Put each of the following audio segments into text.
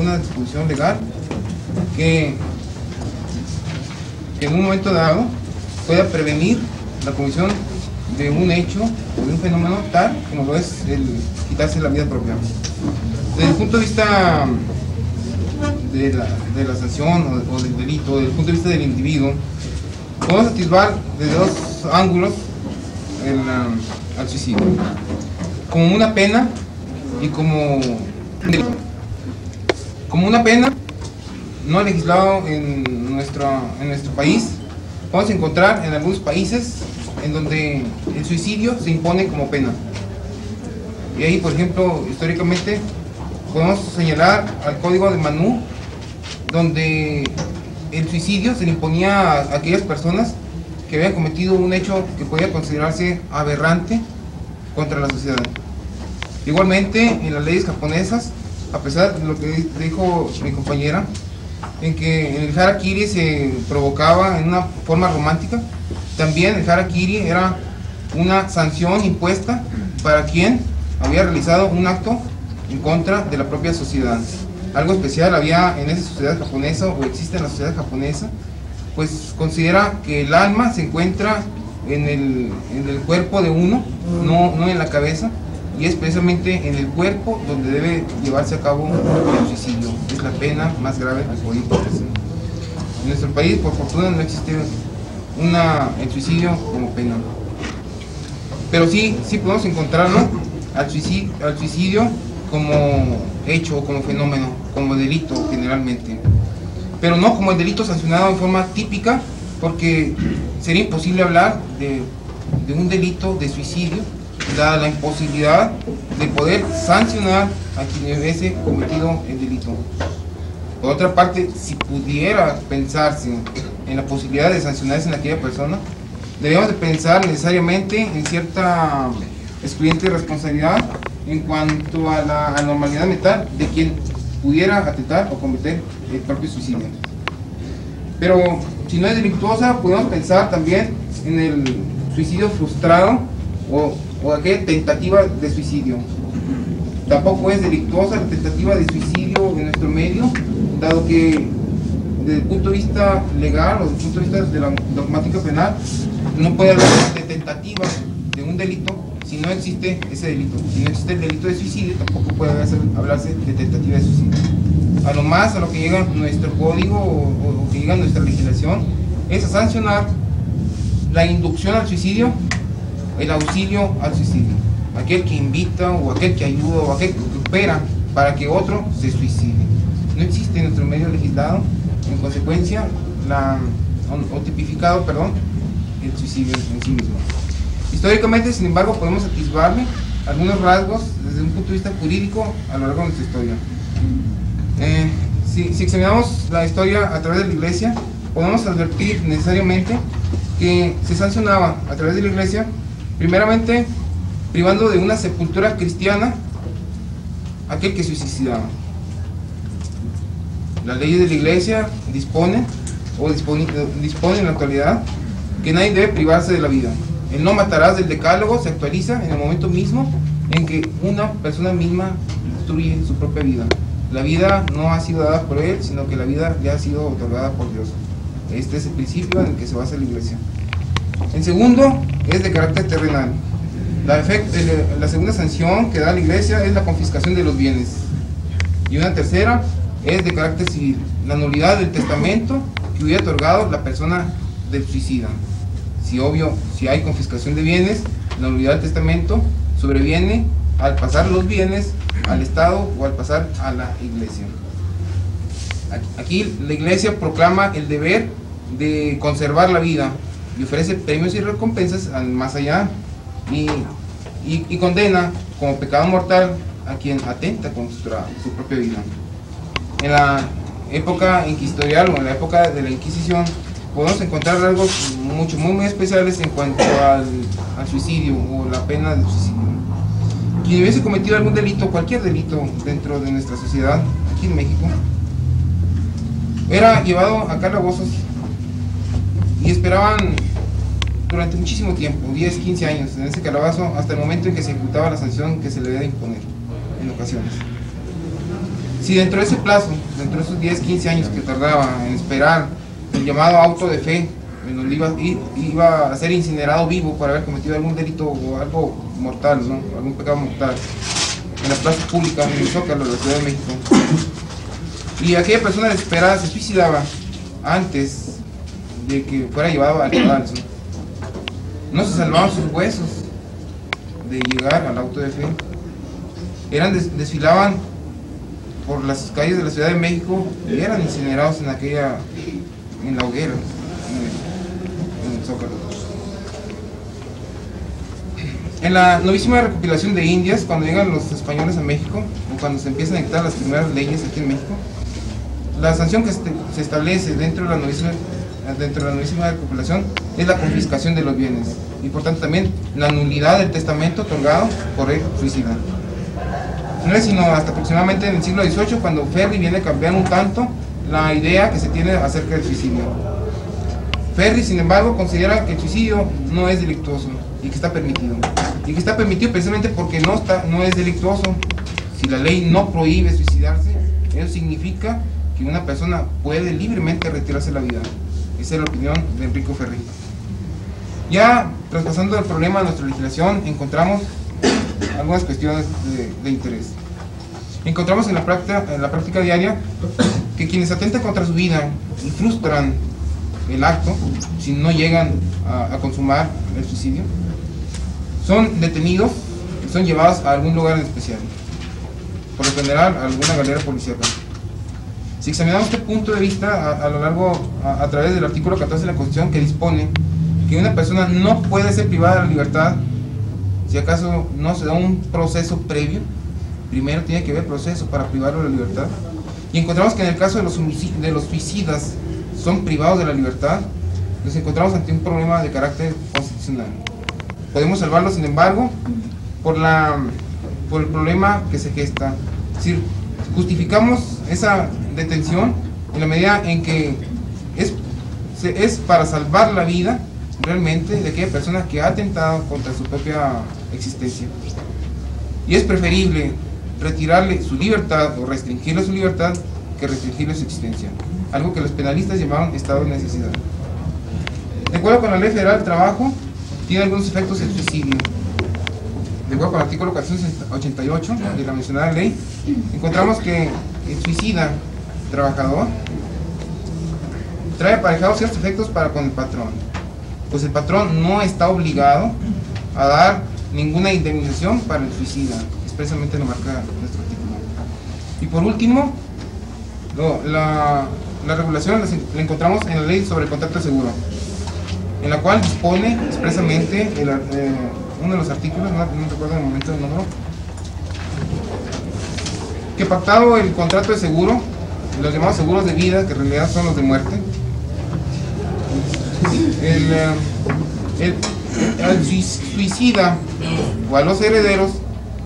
una disposición legal que en un momento dado pueda prevenir la comisión de un hecho o de un fenómeno tal como lo es el quitarse la vida propia. Desde el punto de vista de la sanción o del delito, desde el punto de vista del individuo, podemos atisbar desde dos ángulos al suicidio: como una pena y como un delito. Como una pena no legislado en nuestro país, vamos a encontrar en algunos países en donde el suicidio se impone como pena. Y ahí, por ejemplo, históricamente podemos señalar al Código de Manú, donde el suicidio se le imponía a aquellas personas que habían cometido un hecho que podía considerarse aberrante contra la sociedad. Igualmente, en las leyes japonesas, a pesar de lo que dijo mi compañera, en que en el harakiri se provocaba en una forma romántica, también el harakiri era una sanción impuesta para quien había realizado un acto en contra de la propia sociedad. Algo especial había en esa sociedad japonesa, o existe en la sociedad japonesa, pues considera que el alma se encuentra en el cuerpo de uno, no en la cabeza, y es precisamente en el cuerpo donde debe llevarse a cabo el suicidio. Es la pena más grave que puede imponerse. En nuestro país, por fortuna, no existe el suicidio como pena, pero sí podemos encontrarlo al suicidio como hecho, como fenómeno, como delito generalmente, pero no como el delito sancionado en forma típica, porque sería imposible hablar de un delito de suicidio dada la imposibilidad de poder sancionar a quien hubiese cometido el delito. Por otra parte, si pudiera pensarse en la posibilidad de sancionarse en aquella persona, debemos de pensar necesariamente en cierta excluyente responsabilidad en cuanto a la normalidad mental de quien pudiera atentar o cometer el propio suicidio. Pero si no es delictuosa, podemos pensar también en el suicidio frustrado o aquella tentativa de suicidio. Tampoco es delictuosa la tentativa de suicidio en nuestro medio, dado que desde el punto de vista legal o desde el punto de vista de la dogmática penal no puede hablar de tentativa de un delito si no existe ese delito. Si no existe el delito de suicidio, tampoco puede hablarse de tentativa de suicidio. A lo más a lo que llega nuestro código o que llega nuestra legislación es a sancionar la inducción al suicidio, el auxilio al suicidio, aquel que invita o aquel que ayuda o aquel que coopera para que otro se suicide. No existe en nuestro medio legislado, en consecuencia, tipificado, el suicidio en sí mismo. Históricamente, sin embargo, podemos atisbarle algunos rasgos desde un punto de vista jurídico a lo largo de nuestra historia. Si examinamos la historia a través de la Iglesia, podemos advertir necesariamente que se sancionaba a través de la Iglesia, primeramente privando de una sepultura cristiana aquel que se suicidaba. Las leyes de la Iglesia disponen en la actualidad que nadie debe privarse de la vida. El no matarás del decálogo se actualiza en el momento mismo en que una persona misma destruye su propia vida. La vida no ha sido dada por él, sino que la vida le ha sido otorgada por Dios. Este es el principio en el que se basa la Iglesia. El segundo es de carácter terrenal. La segunda sanción que da la Iglesia es la confiscación de los bienes. Y una tercera es de carácter civil, la nulidad del testamento que hubiera otorgado la persona del suicida. Si hay confiscación de bienes, la nulidad del testamento sobreviene al pasar los bienes al Estado o al pasar a la Iglesia. Aquí la Iglesia proclama el deber de conservar la vida y ofrece premios y recompensas al más allá, y condena como pecado mortal a quien atenta contra su propia vida. En la época inquisitorial o en la época de la Inquisición podemos encontrar rasgos muy especiales en cuanto al suicidio o la pena del suicidio. Quien hubiese cometido algún delito, cualquier delito dentro de nuestra sociedad, aquí en México, era llevado a calabozos y esperaban durante muchísimo tiempo, 10, 15 años en ese calabozo, hasta el momento en que se ejecutaba la sanción que se le debía imponer en ocasiones. Si dentro de ese plazo, dentro de esos 10, 15 años que tardaba en esperar el llamado auto de fe, en donde iba a ser incinerado vivo por haber cometido algún delito o algo mortal, ¿no? Algún pecado mortal, en las plazas públicas, en el Zócalo de la Ciudad de México, y aquella persona desesperada se suicidaba antes de que fuera llevado al cadalso, no se salvaban sus huesos de llegar al auto de fe. Desfilaban por las calles de la Ciudad de México y eran incinerados en la hoguera, en el Zócalo. En la novísima recopilación de Indias, cuando llegan los españoles a México, o cuando se empiezan a dictar las primeras leyes aquí en México, la sanción que se establece dentro de la novísima recopilación es la confiscación de los bienes, y por tanto también la nulidad del testamento otorgado por el suicida. No es sino hasta aproximadamente en el siglo XVIII cuando Ferri viene a cambiar un tanto la idea que se tiene acerca del suicidio. Ferri, sin embargo, considera que el suicidio no es delictuoso y que está permitido. Y que está permitido precisamente porque no es delictuoso. Si la ley no prohíbe suicidarse, eso significa que una persona puede libremente retirarse la vida. Esa es la opinión de Enrico Ferri. Ya traspasando el problema de nuestra legislación, encontramos algunas cuestiones de interés. Encontramos en la práctica diaria que quienes atentan contra su vida y frustran el acto, si no llegan a consumar el suicidio, son detenidos y son llevados a algún lugar en especial, por lo general a alguna galera policíaca. Si examinamos este punto de vista a través del artículo 14 de la Constitución, que dispone que una persona no puede ser privada de la libertad si acaso no se da un proceso previo, primero tiene que haber proceso para privarlo de la libertad, y encontramos que en el caso de los suicidas son privados de la libertad, nos encontramos ante un problema de carácter constitucional. Podemos salvarlo, sin embargo, por el problema que se gesta. Es decir, justificamos esa detención en la medida en que es para salvar la vida realmente de aquella persona que ha atentado contra su propia existencia. Y es preferible retirarle su libertad o restringirle su libertad que restringirle su existencia, algo que los penalistas llamaron estado de necesidad. De acuerdo con la Ley Federal del Trabajo, tiene algunos efectos el suicidio. De acuerdo con el artículo 488 de la mencionada ley, encontramos que el suicida trabajador trae aparejados ciertos efectos para con el patrón, pues el patrón no está obligado a dar ninguna indemnización para el suicida, expresamente lo marca nuestro artículo. Y por último, la regulación la encontramos en la ley sobre el contrato de seguro, en la cual dispone expresamente uno de los artículos, no recuerdo en el momento del número, que pactado el contrato de seguro, los llamados seguros de vida, que en realidad son los de muerte, al suicida o a los herederos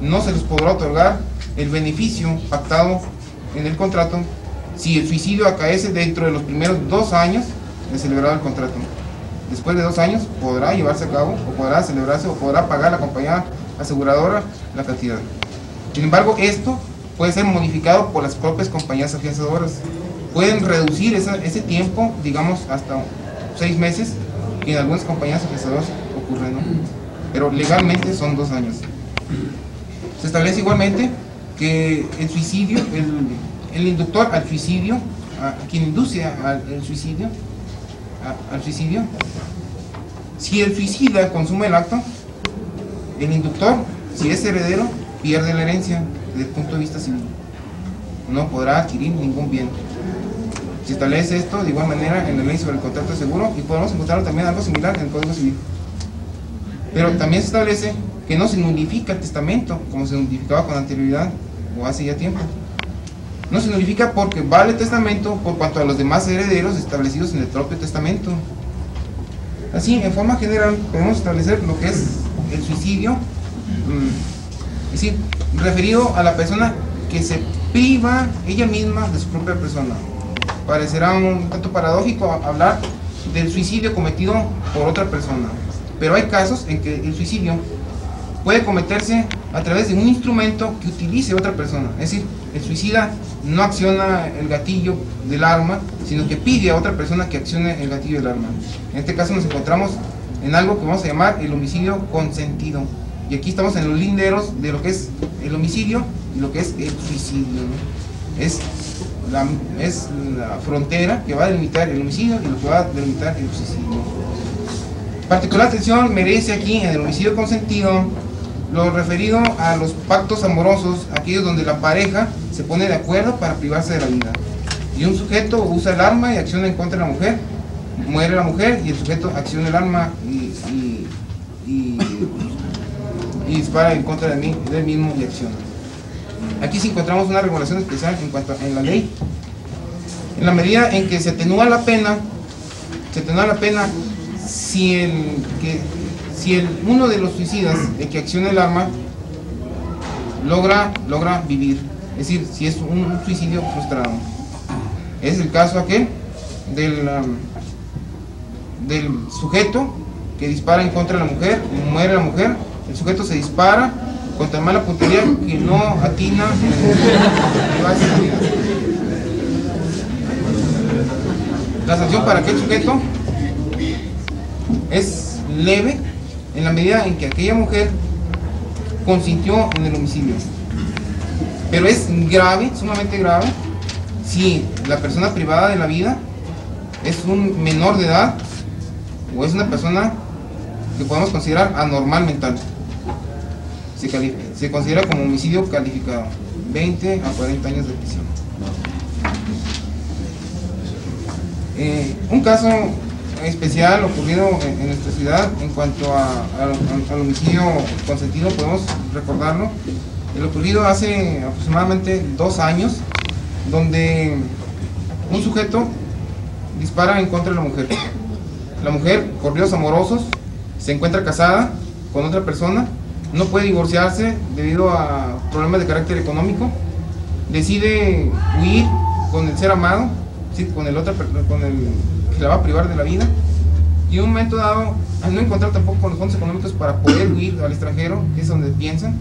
no se les podrá otorgar el beneficio pactado en el contrato si el suicidio acaece dentro de los primeros 2 años de celebrado el contrato. Después de 2 años podrá llevarse a cabo, o podrá celebrarse, o podrá pagar la compañía aseguradora la cantidad. Sin embargo, esto puede ser modificado por las propias compañías afianzadoras. Pueden reducir ese tiempo, digamos, hasta 6 meses, que en algunas compañías afianzadoras ocurre, ¿no? Pero legalmente son 2 años. Se establece igualmente que el suicidio, el inductor al suicidio, a quien induce al suicidio, si el suicida consume el acto, el inductor, si es heredero, pierde la herencia desde el punto de vista civil, no podrá adquirir ningún bien. Se establece esto de igual manera en la ley sobre el contrato de seguro, y podemos encontrar también algo similar en el Código Civil. Pero también se establece que no se nulifica el testamento como se nulificaba con anterioridad o hace ya tiempo. No se nulifica porque vale el testamento por cuanto a los demás herederos establecidos en el propio testamento. Así, en forma general, podemos establecer lo que es el suicidio, es decir, referido a la persona que se priva ella misma de su propia persona. Parecerá un tanto paradójico hablar del suicidio cometido por otra persona, pero hay casos en que el suicidio puede cometerse a través de un instrumento que utilice otra persona. Es decir, el suicida no acciona el gatillo del arma, sino que pide a otra persona que accione el gatillo del arma. En este caso nos encontramos en algo que vamos a llamar el homicidio consentido. Y aquí estamos en los linderos de lo que es el homicidio y lo que es el suicidio, ¿no? Es la frontera que va a delimitar el homicidio y lo que va a delimitar el suicidio. Particular atención merece aquí en el homicidio consentido lo referido a los pactos amorosos, aquellos donde la pareja se pone de acuerdo para privarse de la vida. Y un sujeto usa el arma y acciona en contra de la mujer, muere la mujer y el sujeto acciona el arma y dispara en contra del mismo y acciona. Aquí sí encontramos una regulación especial en cuanto a la ley. En la medida en que se atenúa la pena, si uno de los suicidas, el que acciona el arma, logra vivir. Es decir, si es un suicidio frustrado. Es el caso aquel del sujeto que dispara en contra de la mujer, muere la mujer, el sujeto se dispara contra mala puntería que no atina la sanción para aquel sujeto es leve en la medida en que aquella mujer consintió en el homicidio, pero es grave, sumamente grave, si la persona privada de la vida es un menor de edad o es una persona que podemos considerar anormal mental. Se considera como homicidio calificado, 20 a 40 años de prisión. Un caso especial ocurrido en nuestra ciudad en cuanto al homicidio consentido, podemos recordarlo, el ocurrido hace aproximadamente 2 años, donde un sujeto dispara en contra de la mujer. La mujer, por líos amorosos, se encuentra casada con otra persona, no puede divorciarse debido a problemas de carácter económico, decide huir con el ser amado, ¿sí? con el que la va a privar de la vida, y en un momento dado, al no encontrar tampoco los fondos económicos para poder huir al extranjero, que es donde piensan,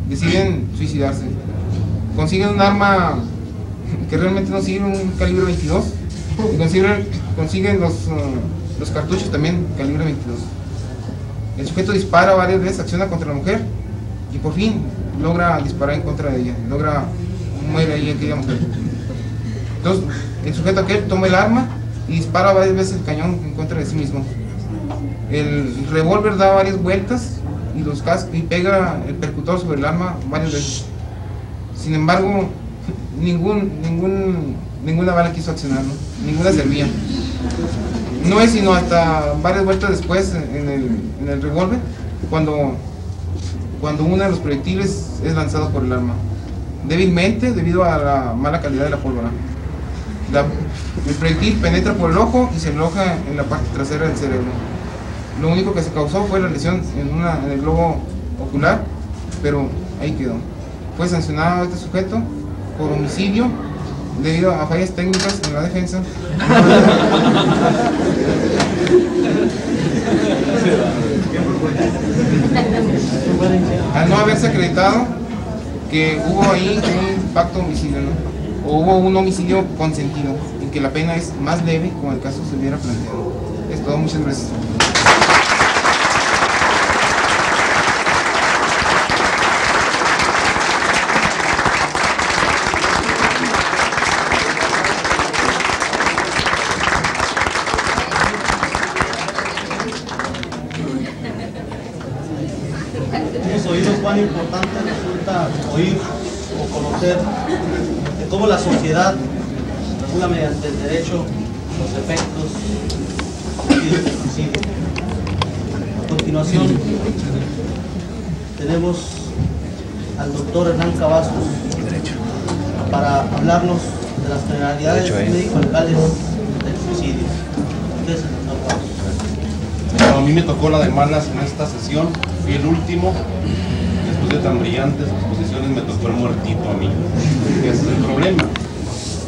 deciden suicidarse. Consiguen un arma que realmente no sirve, un calibre 22, y consiguen los cartuchos también calibre 22. El sujeto dispara varias veces, acciona contra la mujer y por fin logra disparar en contra de ella, muere ahí aquella mujer. Entonces el sujeto aquel toma el arma y dispara varias veces el cañón en contra de sí mismo. El revólver da varias vueltas y pega el percutor sobre el arma varias veces. Sin embargo, ninguna bala quiso accionar, ¿no? Ninguna servía. No es sino hasta varias vueltas después en el revólver cuando uno de los proyectiles es lanzado por el arma, débilmente debido a la mala calidad de la pólvora. El proyectil penetra por el ojo y se aloja en la parte trasera del cerebro. Lo único que se causó fue la lesión en el globo ocular, pero ahí quedó. Fue sancionado este sujeto por homicidio debido a fallas técnicas en la defensa. Al no haberse acreditado que hubo ahí un pacto homicidio, ¿no? O hubo un homicidio consentido, en que la pena es más leve, como el caso se hubiera planteado. Es todo, muchas gracias. Hemos oído cuán importante resulta oír o conocer de cómo la sociedad regula mediante el derecho los efectos del suicidio. A continuación tenemos al doctor Hernán Cavazos para hablarnos de las generalidades médico-legales del suicidio. Usted es el doctor Cavazos. Bueno, a mí me tocó la de malas en esta sesión, fui el último. Después de tan brillantes exposiciones me tocó el muertito a mí. Ese es el problema.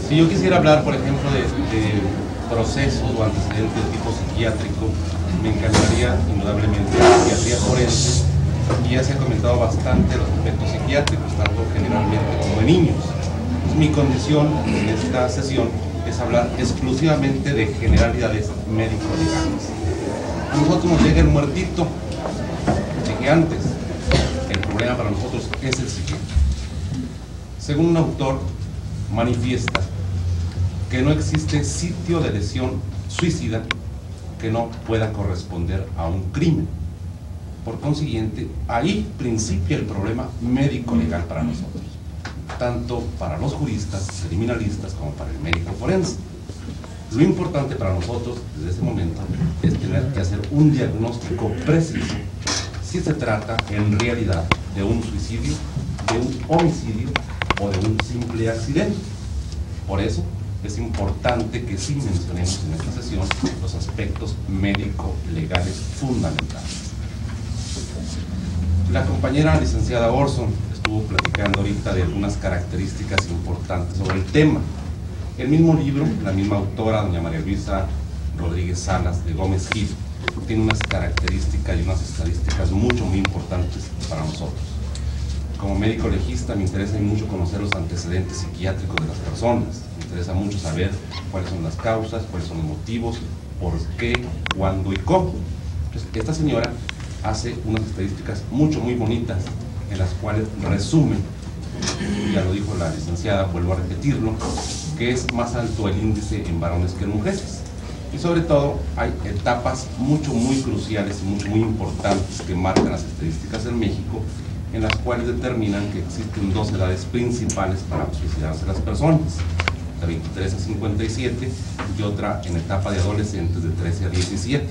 Si yo quisiera hablar, por ejemplo, de procesos o antecedentes de tipo psiquiátrico, me encantaría indudablemente la psiquiatría forense, y ya se ha comentado bastante los efectos psiquiátricos, tanto generalmente como de niños. Pues mi condición en esta sesión es hablar exclusivamente de generalidades médico-legales. A nosotros nos llega el muertito, dije antes, el problema para nosotros es el siguiente. Según un autor, manifiesta que no existe sitio de lesión suicida que no pueda corresponder a un crimen. Por consiguiente, ahí principia el problema médico-legal para nosotros, tanto para los juristas, criminalistas, como para el médico forense. Lo importante para nosotros, desde ese momento, es tener que hacer un diagnóstico preciso si se trata en realidad de un suicidio, de un homicidio o de un simple accidente. Por eso es importante que sí mencionemos en esta sesión los aspectos médico-legales fundamentales. La compañera licenciada Orson estuvo platicando ahorita de algunas características importantes sobre el tema. El mismo libro, la misma autora, doña María Luisa Rodríguez Salas de Gómez Gil, tiene unas características y unas estadísticas muy importantes para nosotros. Como médico legista me interesa mucho conocer los antecedentes psiquiátricos de las personas. Me interesa mucho saber cuáles son las causas, cuáles son los motivos, por qué, cuándo y cómo. Entonces, esta señora hace unas estadísticas muy bonitas en las cuales resumen, ya lo dijo la licenciada, vuelvo a repetirlo, que es más alto el índice en varones que en mujeres. Y sobre todo hay etapas muy cruciales y muy importantes que marcan las estadísticas en México, en las cuales determinan que existen dos edades principales para suicidarse las personas, de 23 a 57 y otra en etapa de adolescentes de 13 a 17.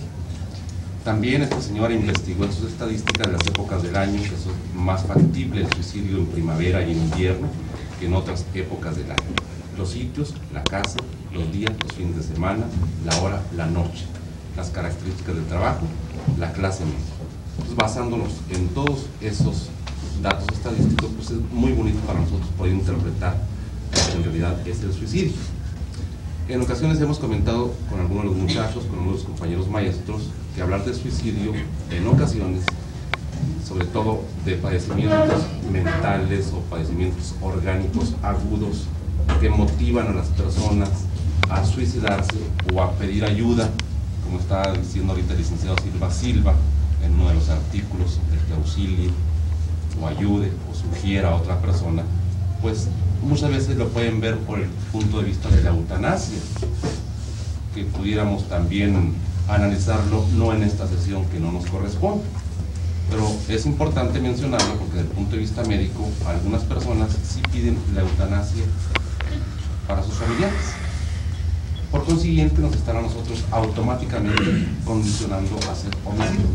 También esta señora investigó en sus estadísticas de las épocas del año, que es más factible el suicidio en primavera y en invierno que en otras épocas del año. Los sitios, la casa, los días, los fines de semana, la hora, la noche, las características del trabajo, la clase media. Entonces, basándonos en todos esos datos estadísticos, pues es muy bonito para nosotros poder interpretar lo que en realidad es el suicidio. En ocasiones hemos comentado con algunos de los muchachos, con algunos de los compañeros maestros, que hablar de suicidio en ocasiones, sobre todo de padecimientos mentales o padecimientos orgánicos agudos que motivan a las personas a suicidarse o a pedir ayuda, como estaba diciendo ahorita el licenciado Silva en uno de los artículos, el que auxilie o ayude o sugiera a otra persona, pues muchas veces lo pueden ver por el punto de vista de la eutanasia, que pudiéramos también analizarlo, no en esta sesión que no nos corresponde, pero es importante mencionarlo porque desde el punto de vista médico algunas personas sí piden la eutanasia para sus familiares. Por consiguiente nos están a nosotros automáticamente condicionando a hacer homicidios.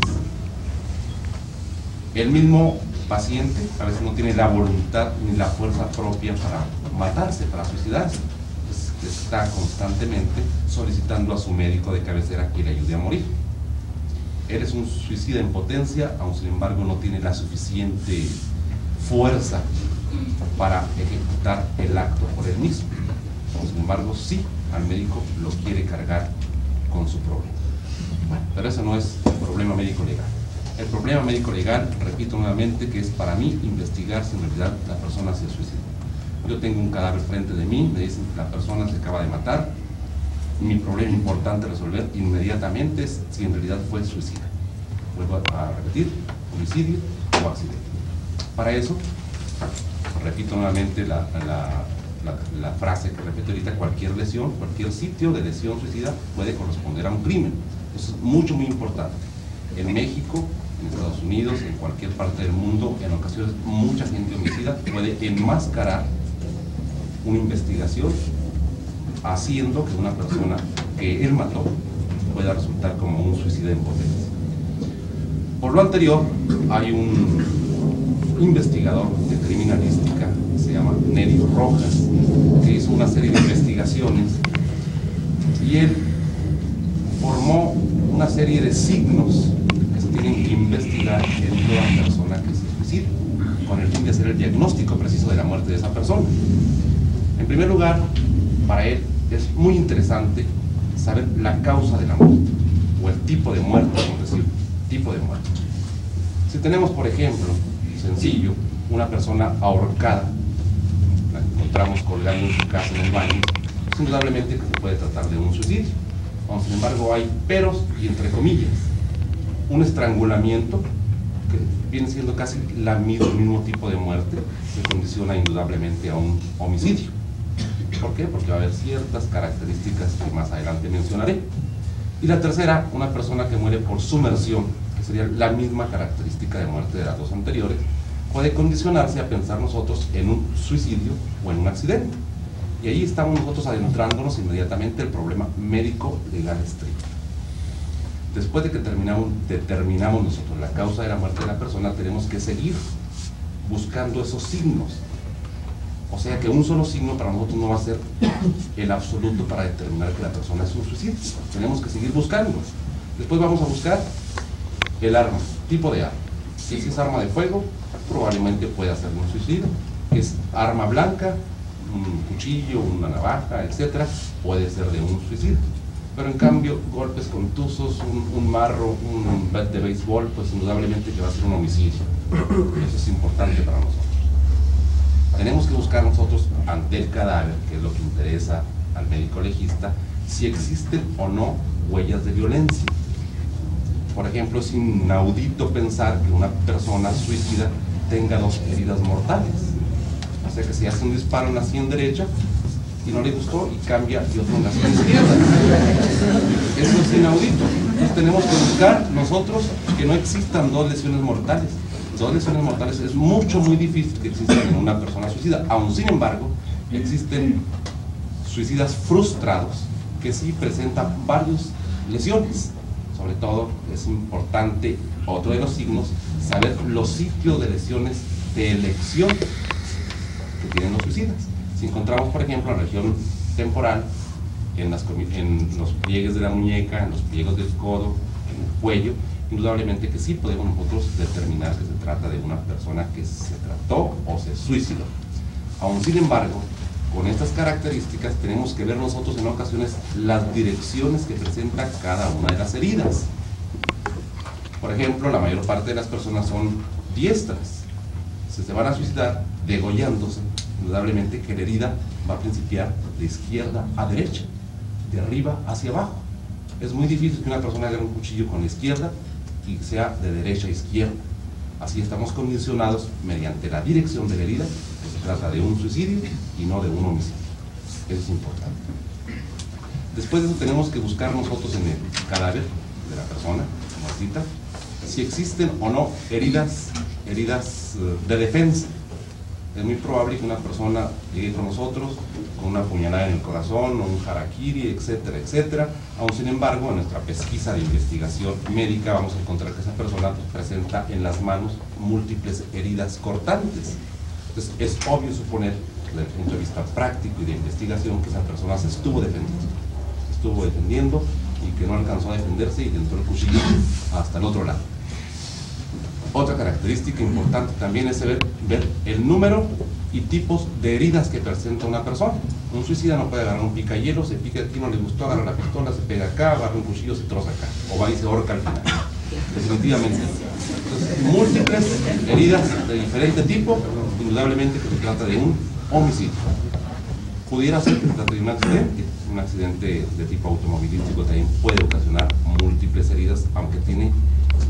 El mismo paciente a veces no tiene la voluntad ni la fuerza propia para matarse, para suicidarse. Entonces, está constantemente solicitando a su médico de cabecera que le ayude a morir. Él es un suicida en potencia, aun sin embargo no tiene la suficiente fuerza para ejecutar el acto por él mismo. Sin embargo, sí, al médico lo quiere cargar con su problema. Bueno, pero eso no es el problema médico-legal. El problema médico-legal, repito nuevamente, que es para mí investigar si en realidad la persona se suicidó. Yo tengo un cadáver frente de mí, me dicen que la persona se acaba de matar. Mi problema importante a resolver inmediatamente es si en realidad fue suicida. Vuelvo a repetir, homicidio o accidente. Para eso, repito nuevamente la frase que repito ahorita: cualquier lesión, cualquier sitio de lesión suicida puede corresponder a un crimen. Eso es muy importante. En México, en Estados Unidos, en cualquier parte del mundo, en ocasiones mucha gente homicida puede enmascarar una investigación haciendo que una persona que él mató pueda resultar como un suicida en potencia. Por lo anterior, hay un investigador de criminalística que se llama Nerio Rojas, que hizo una serie de investigaciones y él formó una serie de signos que se tienen que investigar en toda persona que se suicida, con el fin de hacer el diagnóstico preciso de la muerte de esa persona. En primer lugar, para él es muy interesante saber la causa de la muerte, o el tipo de muerte, vamos a decir, tipo de muerte. Si tenemos, por ejemplo, sencillo, una persona ahorcada, la encontramos colgando en su casa en el baño, pues indudablemente que se puede tratar de un suicidio. Sin embargo, hay peros y entre comillas. Un estrangulamiento, que viene siendo casi el mismo tipo de muerte, se condiciona indudablemente a un homicidio. ¿Por qué? Porque va a haber ciertas características que más adelante mencionaré. Y la tercera, una persona que muere por sumersión, que sería la misma característica de muerte de las dos anteriores, puede condicionarse a pensar nosotros en un suicidio o en un accidente. Y ahí estamos nosotros adentrándonos inmediatamente el problema médico legal estricto. Después de que determinamos nosotros la causa de la muerte de la persona, tenemos que seguir buscando esos signos. O sea que un solo signo para nosotros no va a ser el absoluto para determinar que la persona es un suicidio. Tenemos que seguir buscando. Después vamos a buscar el arma, tipo de arma. Si es arma de fuego, probablemente pueda ser un suicidio. Es arma blanca, un cuchillo, una navaja, etcétera, puede ser de un suicidio. Pero en cambio, golpes contusos, un marro, un bat de béisbol, pues indudablemente que va a ser un homicidio. Eso es importante para nosotros. Tenemos que buscar nosotros ante el cadáver, que es lo que interesa al médico legista, si existen o no huellas de violencia. Por ejemplo, es inaudito pensar que una persona suicida tenga dos heridas mortales. O sea que si hace un disparo en la sien derecha y no le gustó y cambia y otro en la sien izquierda. Eso es inaudito. Entonces tenemos que buscar nosotros que no existan dos lesiones mortales. Dos lesiones mortales es muy difícil que existan en una persona suicida. Aún sin embargo, existen suicidas frustrados que sí presentan varias lesiones. Sobre todo es importante, otro de los signos, saber los sitios de lesiones de elección que tienen los suicidas. Si encontramos, por ejemplo, en la región temporal, en los pliegues de la muñeca, en los pliegues del codo, en el cuello, indudablemente que sí podemos nosotros determinar que se trata de una persona que se trató o se suicidó. Aún sin embargo, con estas características tenemos que ver nosotros en ocasiones las direcciones que presenta cada una de las heridas. Por ejemplo, la mayor parte de las personas son diestras. Si se van a suicidar degollándose, indudablemente que la herida va a principiar de izquierda a derecha, de arriba hacia abajo. Es muy difícil que una persona agarre un cuchillo con la izquierda y sea de derecha a izquierda. Así estamos condicionados mediante la dirección de la herida, que se trata de un suicidio y no de un homicidio. Eso es importante. Después de eso tenemos que buscar nosotros en el cadáver de la persona muertita si existen o no heridas de defensa. Es muy probable que una persona llegue con nosotros con una puñalada en el corazón o un harakiri, etcétera, etcétera. Aún sin embargo, en nuestra pesquisa de investigación médica vamos a encontrar que esa persona presenta en las manos múltiples heridas cortantes. Entonces es obvio suponer, desde el punto de vista práctico y de investigación, que esa persona se estuvo defendiendo y que no alcanzó a defenderse y entró el cuchillo hasta el otro lado. Otra característica importante también es ver el número y tipos de heridas que presenta una persona. Un suicida no puede agarrar un picahielo, se pica aquí, no le gustó, agarra la pistola, se pega acá, agarra un cuchillo, se troza acá, o va y se ahorca al final. Definitivamente. Entonces, múltiples heridas de diferente tipo, indudablemente que se trata de un homicidio. Pudiera ser que se trate de un accidente de tipo automovilístico también puede ocasionar múltiples heridas, aunque tiene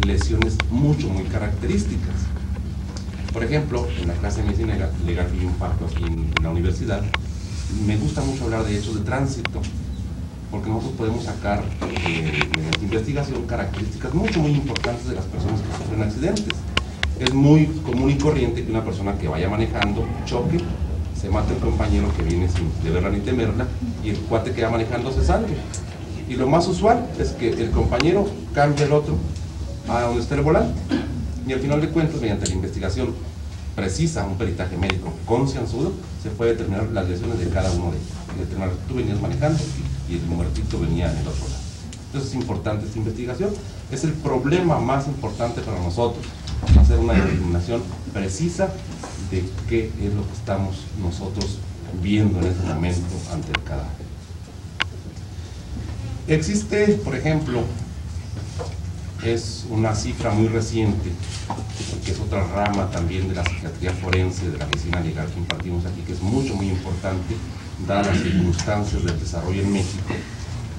lesiones muy características. Por ejemplo, en la clase de medicina legal que yo imparto aquí en la universidad, me gusta mucho hablar de hechos de tránsito, porque nosotros podemos sacar en investigación características muy importantes de las personas que sufren accidentes. Es muy común y corriente que una persona que vaya manejando choque, se mate el compañero que viene sin deberla ni temerla y el cuate que va manejando se salve. Y lo más usual es que el compañero cambie el otro a donde está el volante. Y al final de cuentas, mediante la investigación precisa, un peritaje médico concienzudo, se puede determinar las lesiones de cada uno de ellos. Y determinar, tú venías manejando y el muertito venía en el otro lado. Entonces es importante esta investigación. Es el problema más importante para nosotros, hacer una determinación precisa de qué es lo que estamos nosotros viendo en este momento ante el cadáver. Existe, por ejemplo, es una cifra muy reciente, que es otra rama también de la psiquiatría forense, de la medicina legal que impartimos aquí, que es muy importante, dadas las circunstancias del desarrollo en México.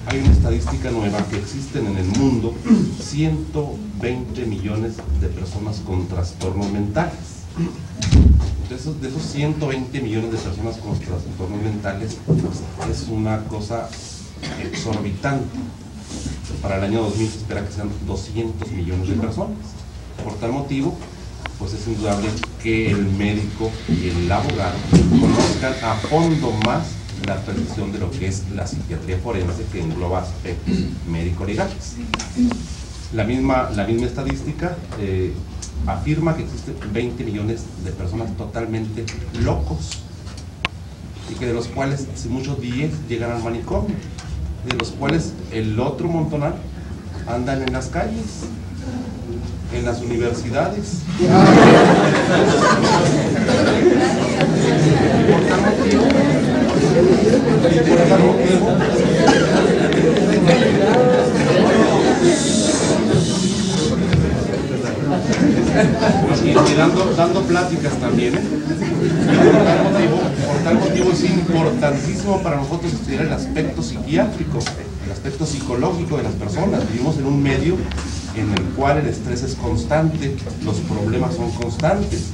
Hay una estadística nueva que existen en el mundo 120 millones de personas con trastornos mentales. Entonces, de esos 120 millones de personas con trastornos mentales, pues, es una cosa exorbitante. Para el año 2000 se espera que sean 200 millones de personas. Por tal motivo, pues es indudable que el médico y el abogado conozcan a fondo más la precisión de lo que es la psiquiatría forense, que engloba aspectos médico-legales. La misma estadística afirma que existen 20 millones de personas totalmente locos, y que de los cuales, si muchos 10 llegan al manicomio, de los cuales el otro montonal andan en las calles, en las universidades. Y dando pláticas también, por tal motivo es importantísimo para nosotros estudiar el aspecto psiquiátrico, el aspecto psicológico de las personas. Vivimos en un medio en el cual el estrés es constante, los problemas son constantes.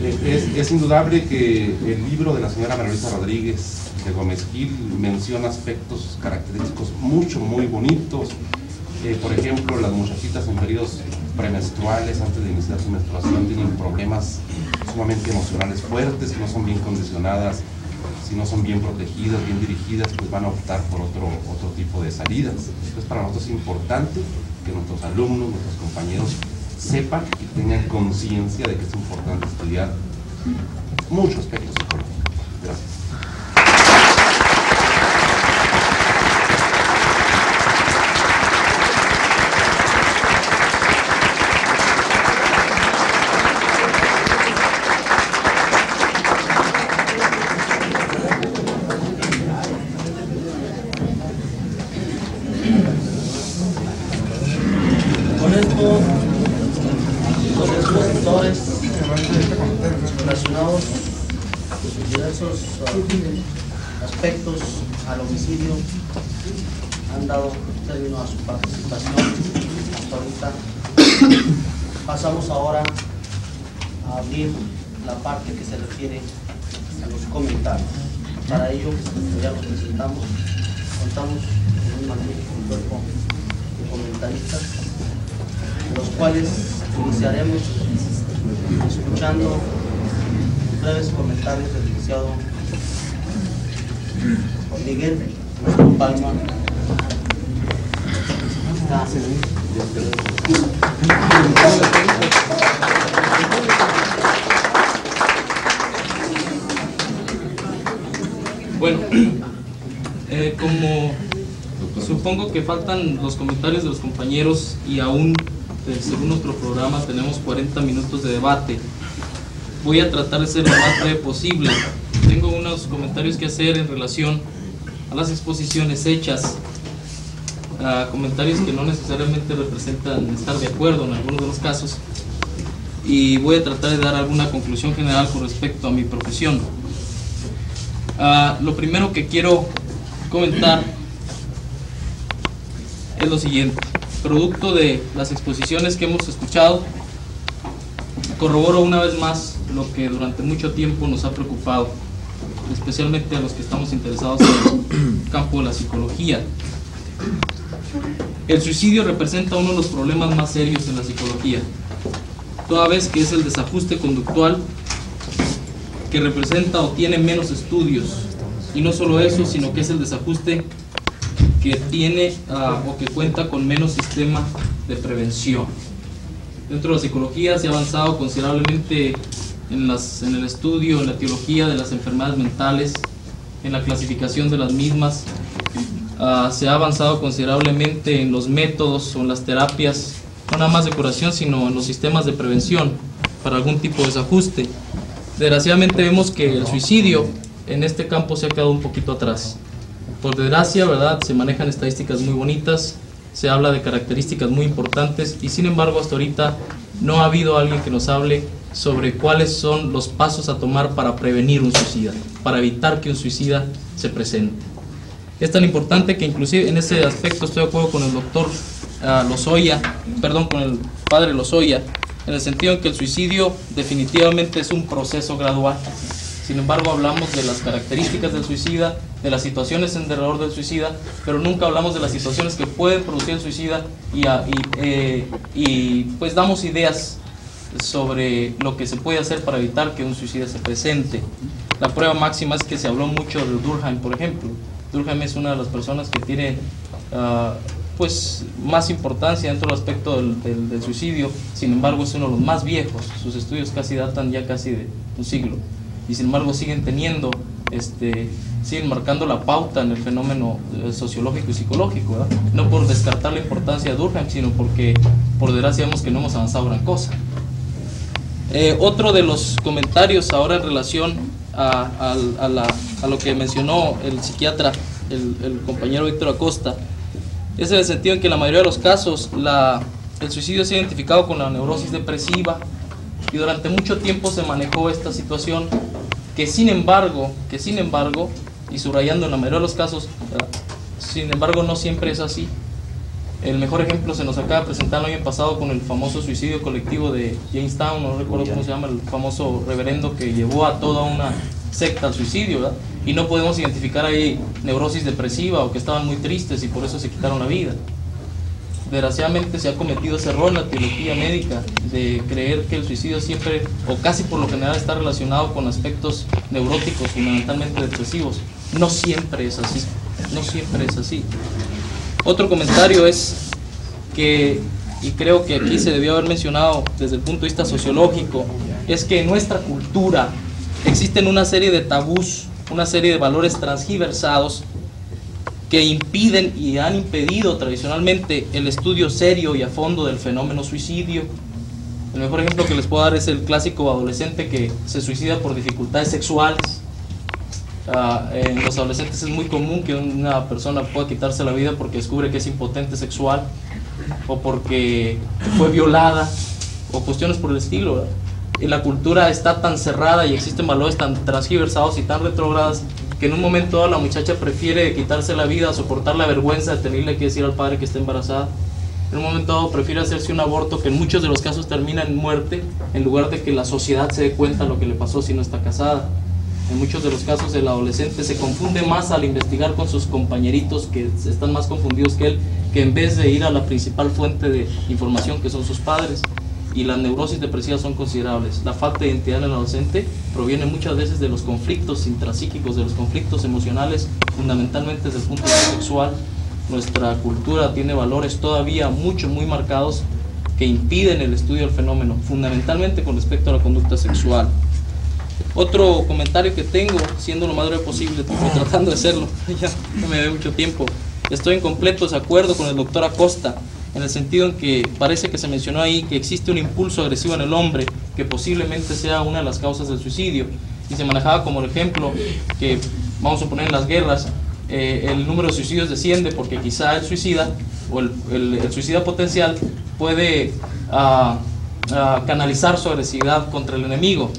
Es indudable que el libro de la señora María Luisa Rodríguez de Gómez Gil menciona aspectos característicos muy bonitos. Por ejemplo, las muchachitas en periodos premenstruales, antes de iniciar su menstruación, tienen problemas sumamente emocionales fuertes, que no son bien condicionadas. Si no son bien protegidas, bien dirigidas, pues van a optar por otro tipo de salidas. Entonces, para nosotros es importante que nuestros alumnos, nuestros compañeros sepan y tengan conciencia de que es importante estudiar muchos aspectos psicológicos. Gracias. Relacionados diversos aspectos al homicidio han dado término a su participación hasta ahorita. Pasamos ahora a abrir la parte que se refiere a los comentarios. Para ello, ya lo presentamos, contamos con un magnífico cuerpo de comentaristas, los cuales iniciaremos escuchando breves comentarios del licenciado Miguel Palma. Bueno, como supongo que faltan los comentarios de los compañeros y aún según nuestro programa tenemos 40 minutos de debate, voy a tratar de ser lo más breve posible. Tengo unos comentarios que hacer en relación a las exposiciones hechas, comentarios que no necesariamente representan estar de acuerdo en algunos de los casos, y voy a tratar de dar alguna conclusión general con respecto a mi profesión. Lo primero que quiero comentar es lo siguiente. Producto de las exposiciones que hemos escuchado, corroboro una vez más lo que durante mucho tiempo nos ha preocupado, especialmente a los que estamos interesados en el campo de la psicología. El suicidio representa uno de los problemas más serios en la psicología, toda vez que es el desajuste conductual que representa o tiene menos estudios, y no solo eso, sino que es el desajuste que tiene o que cuenta con menos sistema de prevención. Dentro de la psicología se ha avanzado considerablemente en el estudio, en la etiología de las enfermedades mentales, en la clasificación de las mismas. Se ha avanzado considerablemente en los métodos o en las terapias, no nada más de curación, sino en los sistemas de prevención para algún tipo de desajuste. Desgraciadamente vemos que el suicidio en este campo se ha quedado un poquito atrás. Por desgracia, ¿verdad? Se manejan estadísticas muy bonitas, se habla de características muy importantes y sin embargo hasta ahorita no ha habido alguien que nos hable sobre cuáles son los pasos a tomar para prevenir un suicida, para evitar que un suicida se presente. Es tan importante que inclusive en ese aspecto estoy de acuerdo con el doctor con el padre Lozoya, en el sentido en que el suicidio definitivamente es un proceso gradual. Sin embargo, hablamos de las características del suicida, de las situaciones alrededor del suicida, pero nunca hablamos de las situaciones que pueden producir el suicida y pues damos ideas sobre lo que se puede hacer para evitar que un suicida se presente. La prueba máxima es que se habló mucho de Durkheim, por ejemplo. Durkheim es una de las personas que tiene pues más importancia dentro del aspecto del suicidio. Sin embargo, es uno de los más viejos. Sus estudios datan ya casi de un siglo, y sin embargo siguen siguen marcando la pauta en el fenómeno sociológico y psicológico, ¿verdad? No por descartar la importancia de Durkheim, sino porque por desgracia vemos que no hemos avanzado gran cosa. Otro de los comentarios ahora en relación a lo que mencionó el psiquiatra, el compañero Víctor Acosta, es en el sentido en que en la mayoría de los casos el suicidio se ha identificado con la neurosis depresiva, y durante mucho tiempo se manejó esta situación que sin embargo, y subrayando en la mayoría de los casos, sin embargo no siempre es así. El mejor ejemplo se nos acaba de presentar el año pasado con el famoso suicidio colectivo de Jamestown, no recuerdo cómo se llama, el famoso reverendo que llevó a toda una secta al suicidio, ¿verdad? Y no podemos identificar ahí neurosis depresiva o que estaban muy tristes y por eso se quitaron la vida. Desgraciadamente se ha cometido ese error en la teología médica de creer que el suicidio siempre o casi por lo general está relacionado con aspectos neuróticos, fundamentalmente depresivos. No siempre es así, no siempre es así. Otro comentario es que, y creo que aquí se debió haber mencionado desde el punto de vista sociológico, es que en nuestra cultura existen una serie de tabús, una serie de valores transgiversados que impiden y han impedido tradicionalmente el estudio serio y a fondo del fenómeno suicidio. El mejor ejemplo que les puedo dar es el clásico adolescente que se suicida por dificultades sexuales. En los adolescentes es muy común que una persona pueda quitarse la vida porque descubre que es impotente sexual, o porque fue violada, o cuestiones por el estilo, ¿verdad? Y la cultura está tan cerrada y existen valores tan transgiversados y tan retrógradas que en un momento dado la muchacha prefiere quitarse la vida, soportar la vergüenza de tenerle que decir al padre que está embarazada. En un momento dado prefiere hacerse un aborto que en muchos de los casos termina en muerte, en lugar de que la sociedad se dé cuenta de lo que le pasó si no está casada. En muchos de los casos el adolescente se confunde más al investigar con sus compañeritos que están más confundidos que él, que en vez de ir a la principal fuente de información que son sus padres. Y las neurosis depresivas son considerables. La falta de identidad en el adolescente proviene muchas veces de los conflictos intrapsíquicos, de los conflictos emocionales, fundamentalmente desde el punto de vista sexual. Nuestra cultura tiene valores todavía muy marcados que impiden el estudio del fenómeno, fundamentalmente con respecto a la conducta sexual. Otro comentario que tengo, siendo lo más breve posible, tratando de hacerlo, ya no me dé mucho tiempo. Estoy en completo desacuerdo con el doctor Acosta, en el sentido en que parece que se mencionó ahí que existe un impulso agresivo en el hombre que posiblemente sea una de las causas del suicidio, y se manejaba como el ejemplo que, vamos a poner, en las guerras el número de suicidios desciende porque quizá el suicida o el suicida potencial puede canalizar su agresividad contra el enemigo.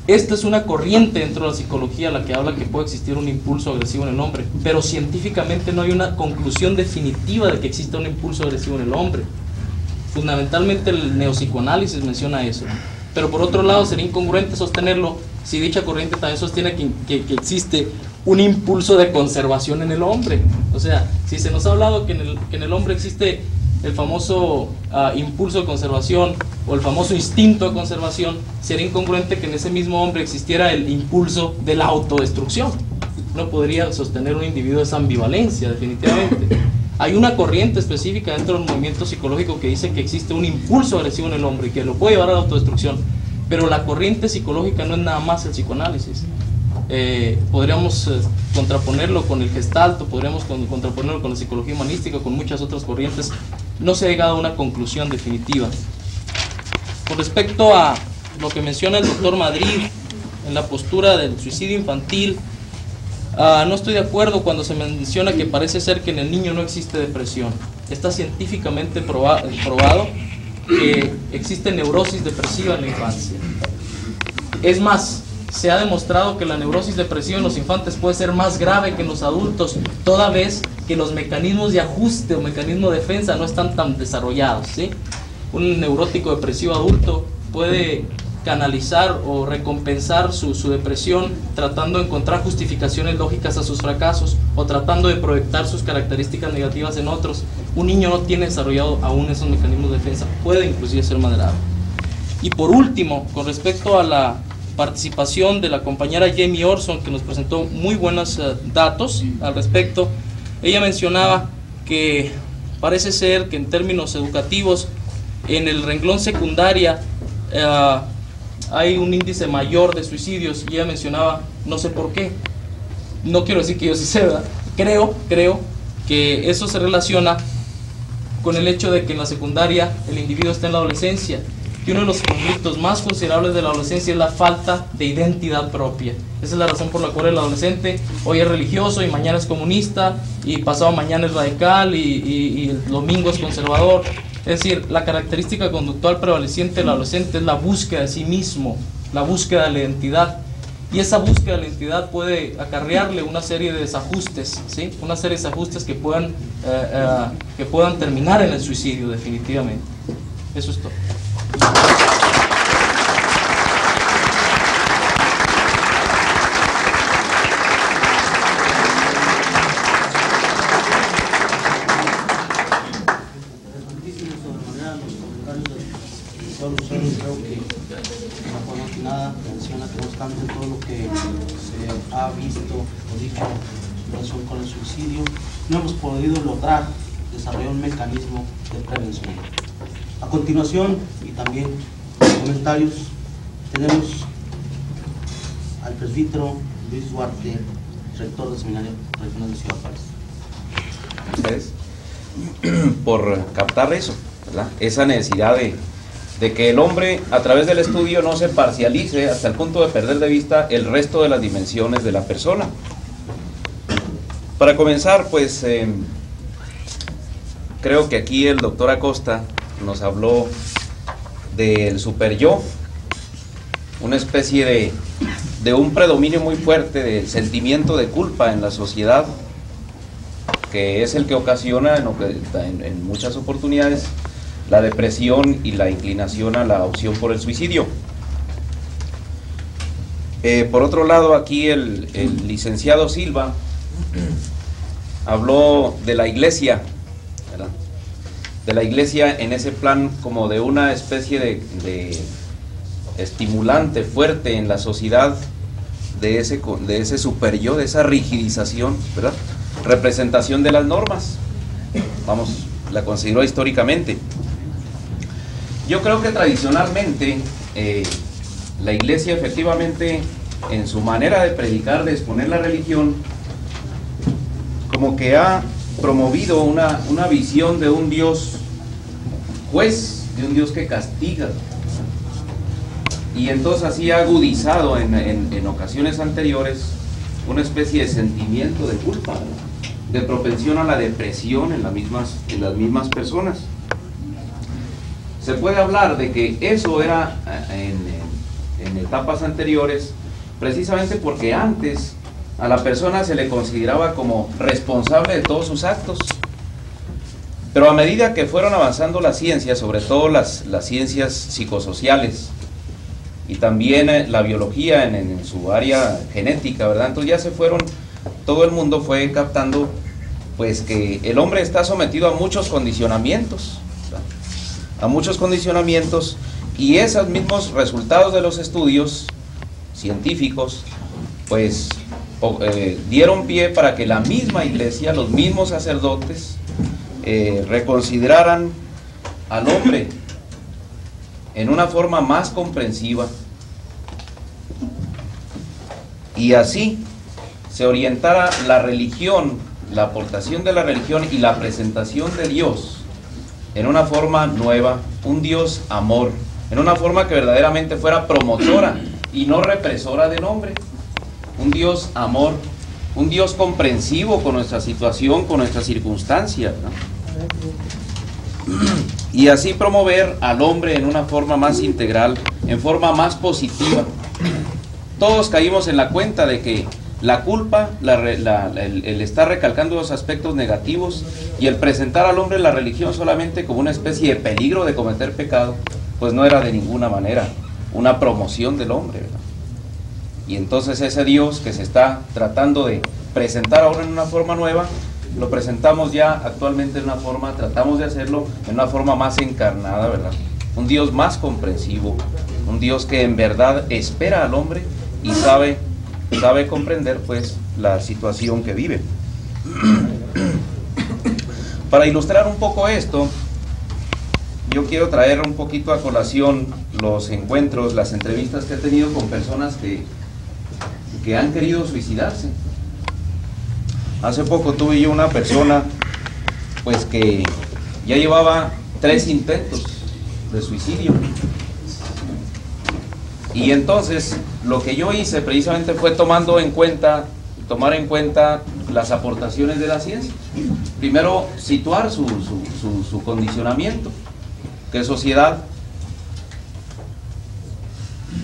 Esta es una corriente dentro de la psicología la que habla que puede existir un impulso agresivo en el hombre, pero científicamente no hay una conclusión definitiva de que exista un impulso agresivo en el hombre. Fundamentalmente el neopsicoanálisis menciona eso, pero por otro lado sería incongruente sostenerlo si dicha corriente también sostiene que existe un impulso de conservación en el hombre. O sea, si se nos ha hablado que en el hombre existe el famoso impulso de conservación o el famoso instinto de conservación, sería incongruente que en ese mismo hombre existiera el impulso de la autodestrucción. No podría sostener un individuo esa ambivalencia, definitivamente. Hay una corriente específica dentro del movimiento psicológico que dice que existe un impulso agresivo en el hombre y que lo puede llevar a la autodestrucción, pero la corriente psicológica no es nada más el psicoanálisis. Podríamos contraponerlo con el Gestalt, podríamos contraponerlo con la psicología humanística, con muchas otras corrientes. No se ha llegado a una conclusión definitiva. Con respecto a lo que menciona el doctor Madrid en la postura del suicidio infantil, No estoy de acuerdo cuando se menciona que parece ser que en el niño no existe depresión. Está científicamente probado que existe neurosis depresiva en la infancia. Es más, se ha demostrado que la neurosis depresiva en los infantes puede ser más grave que en los adultos, toda vez que los mecanismos de ajuste o mecanismos de defensa no están tan desarrollados, ¿sí? Un neurótico depresivo adulto puede canalizar o recompensar su depresión tratando de encontrar justificaciones lógicas a sus fracasos o tratando de proyectar sus características negativas en otros. Un niño no tiene desarrollado aún esos mecanismos de defensa, puede inclusive ser más grave. Y por último, con respecto a la participación de la compañera Jamie Orson, que nos presentó muy buenos datos al respecto, ella mencionaba que parece ser que en términos educativos en el renglón secundaria hay un índice mayor de suicidios, y ella mencionaba, no sé por qué, no quiero decir que yo sí sé, ¿verdad? Creo que eso se relaciona con el hecho de que en la secundaria el individuo está en la adolescencia, que uno de los conflictos más considerables de la adolescencia es la falta de identidad propia. Esa es la razón por la cual el adolescente hoy es religioso y mañana es comunista y pasado mañana es radical y el domingo es conservador. Es decir, la característica conductual prevaleciente del adolescente es la búsqueda de sí mismo, la búsqueda de la identidad. Y esa búsqueda de la identidad puede acarrearle una serie de desajustes, ¿sí? Una serie de desajustes que puedan terminar en el suicidio, definitivamente. Eso es todo. Creo que más que nada menciona que no obstante todo lo que se ha visto o dicho en relación con el suicidio, no hemos podido lograr desarrollar un mecanismo de prevención. A continuación, y también comentarios, tenemos al presbítero Luis Duarte, rector del Seminario Regional de Ciudad Juárez. Ustedes, por captar eso, ¿verdad? Esa necesidad de que el hombre a través del estudio no se parcialice hasta el punto de perder de vista el resto de las dimensiones de la persona. Para comenzar, pues creo que aquí el doctor Acosta nos habló del superyo, una especie de un predominio muy fuerte de sentimiento de culpa en la sociedad, que es el que ocasiona en muchas oportunidades la depresión y la inclinación a la opción por el suicidio. Por otro lado, aquí el licenciado Silva habló de la iglesia, ¿verdad? De la iglesia en ese plan como de una especie de estimulante fuerte en la sociedad de ese superyo, de esa rigidización, ¿verdad? Representación de las normas, vamos, la consideró históricamente. Yo creo que tradicionalmente la iglesia efectivamente en su manera de predicar, de exponer la religión, como que ha promovido una visión de un Dios juez, de un Dios que castiga, y entonces así ha agudizado en ocasiones anteriores una especie de sentimiento de culpa, de propensión a la depresión en las mismas personas. Se puede hablar de que eso era en etapas anteriores, precisamente porque antes a la persona se le consideraba como responsable de todos sus actos. Pero a medida que fueron avanzando las ciencias, sobre todo las ciencias psicosociales y también la biología en su área genética, ¿verdad? Entonces ya todo el mundo fue captando pues que el hombre está sometido a muchos condicionamientos, y esos mismos resultados de los estudios científicos pues dieron pie para que la misma iglesia, los mismos sacerdotes reconsideraran al hombre en una forma más comprensiva, y así se orientara la religión, la aportación de la religión y la presentación de Dios en una forma nueva, un Dios amor, en una forma que verdaderamente fuera promotora y no represora del hombre, un Dios amor un Dios comprensivo con nuestra situación, con nuestra circunstancia, ¿no? Y así promover al hombre en una forma más integral, en forma más positiva. Todos caímos en la cuenta de que la culpa, el estar recalcando los aspectos negativos y el presentar al hombre la religión solamente como una especie de peligro de cometer pecado, pues no era de ninguna manera una promoción del hombre, ¿verdad? Y entonces ese Dios que se está tratando de presentar ahora en una forma nueva, lo presentamos ya actualmente en una forma, tratamos de hacerlo en una forma más encarnada, ¿verdad? Un Dios más comprensivo, un Dios que en verdad espera al hombre y sabe comprender pues la situación que vive. Para ilustrar un poco esto, yo quiero traer un poquito a colación los encuentros, las entrevistas que he tenido con personas que han querido suicidarse. Hace poco tuve yo una persona pues que ya llevaba 3 intentos de suicidio. Y entonces lo que yo hice precisamente fue tomar en cuenta las aportaciones de la ciencia. Primero, situar su condicionamiento, qué sociedad,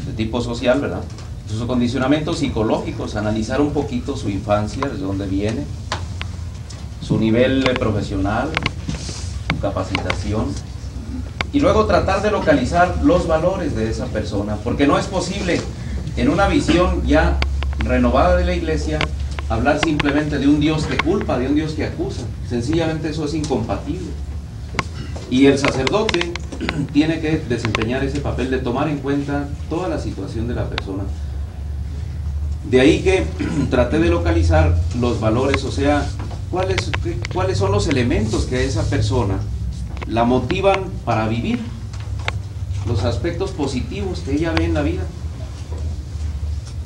de tipo social, ¿verdad? Sus condicionamientos psicológicos, analizar un poquito su infancia, desde dónde viene, su nivel profesional, su capacitación, y luego tratar de localizar los valores de esa persona, porque no es posible en una visión ya renovada de la iglesia hablar simplemente de un Dios que culpa, de un Dios que acusa. Sencillamente eso es incompatible. Y el sacerdote tiene que desempeñar ese papel de tomar en cuenta toda la situación de la persona. De ahí que traté de localizar los valores, o sea, cuáles son los elementos que a esa persona la motivan para vivir, los aspectos positivos que ella ve en la vida.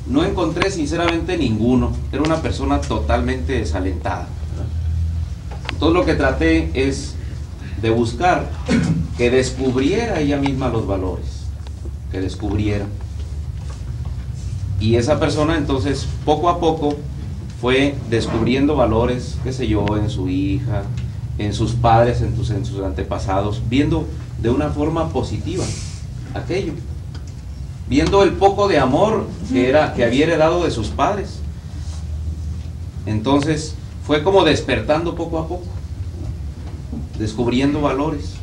No encontré sinceramente ninguno, era una persona totalmente desalentada. Todo lo que traté es de buscar que descubriera ella misma los valores, que descubriera. Y esa persona entonces poco a poco fue descubriendo valores, qué sé yo, en su hija, en sus padres, en sus antepasados, viendo de una forma positiva aquello, viendo el poco de amor que había heredado de sus padres. Entonces fue como despertando poco a poco, descubriendo valores.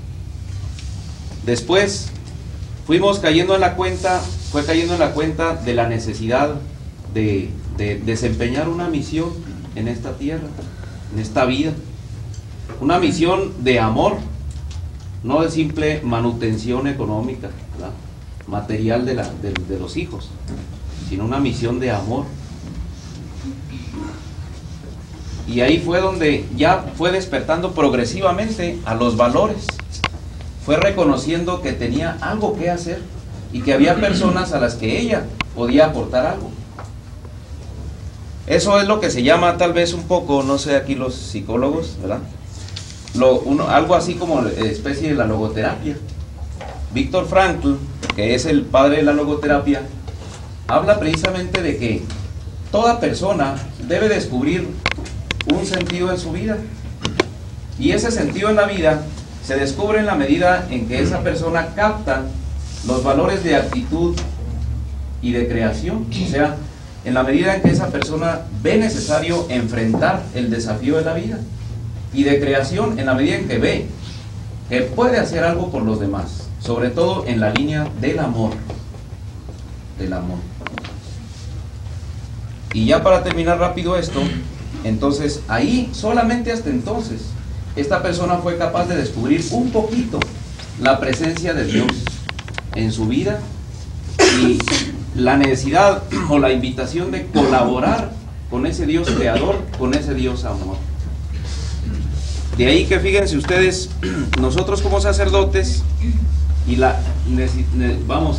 Después fuimos cayendo en la cuenta, de la necesidad de desempeñar una misión en esta tierra, en esta vida. Una misión de amor, no de simple manutención económica, ¿verdad?, material de los hijos, sino una misión de amor. Y ahí fue donde ya fue despertando progresivamente a los valores. Fue reconociendo que tenía algo que hacer y que había personas a las que ella podía aportar algo. Eso es lo que se llama tal vez un poco, no sé aquí los psicólogos, ¿verdad?, algo así como especie de la logoterapia. Viktor Frankl, que es el padre de la logoterapia, habla precisamente de que toda persona debe descubrir un sentido en su vida, y ese sentido en la vida se descubre en la medida en que esa persona capta los valores de actitud y de creación, o sea, en la medida en que esa persona ve necesario enfrentar el desafío de la vida, y de creación en la medida en que ve que puede hacer algo por los demás, sobre todo en la línea del amor. Y ya para terminar rápido esto, entonces ahí, solamente hasta entonces, esta persona fue capaz de descubrir un poquito la presencia de Dios en su vida y la necesidad o la invitación de colaborar con ese Dios creador, con ese Dios amor. De ahí que fíjense ustedes, nosotros como sacerdotes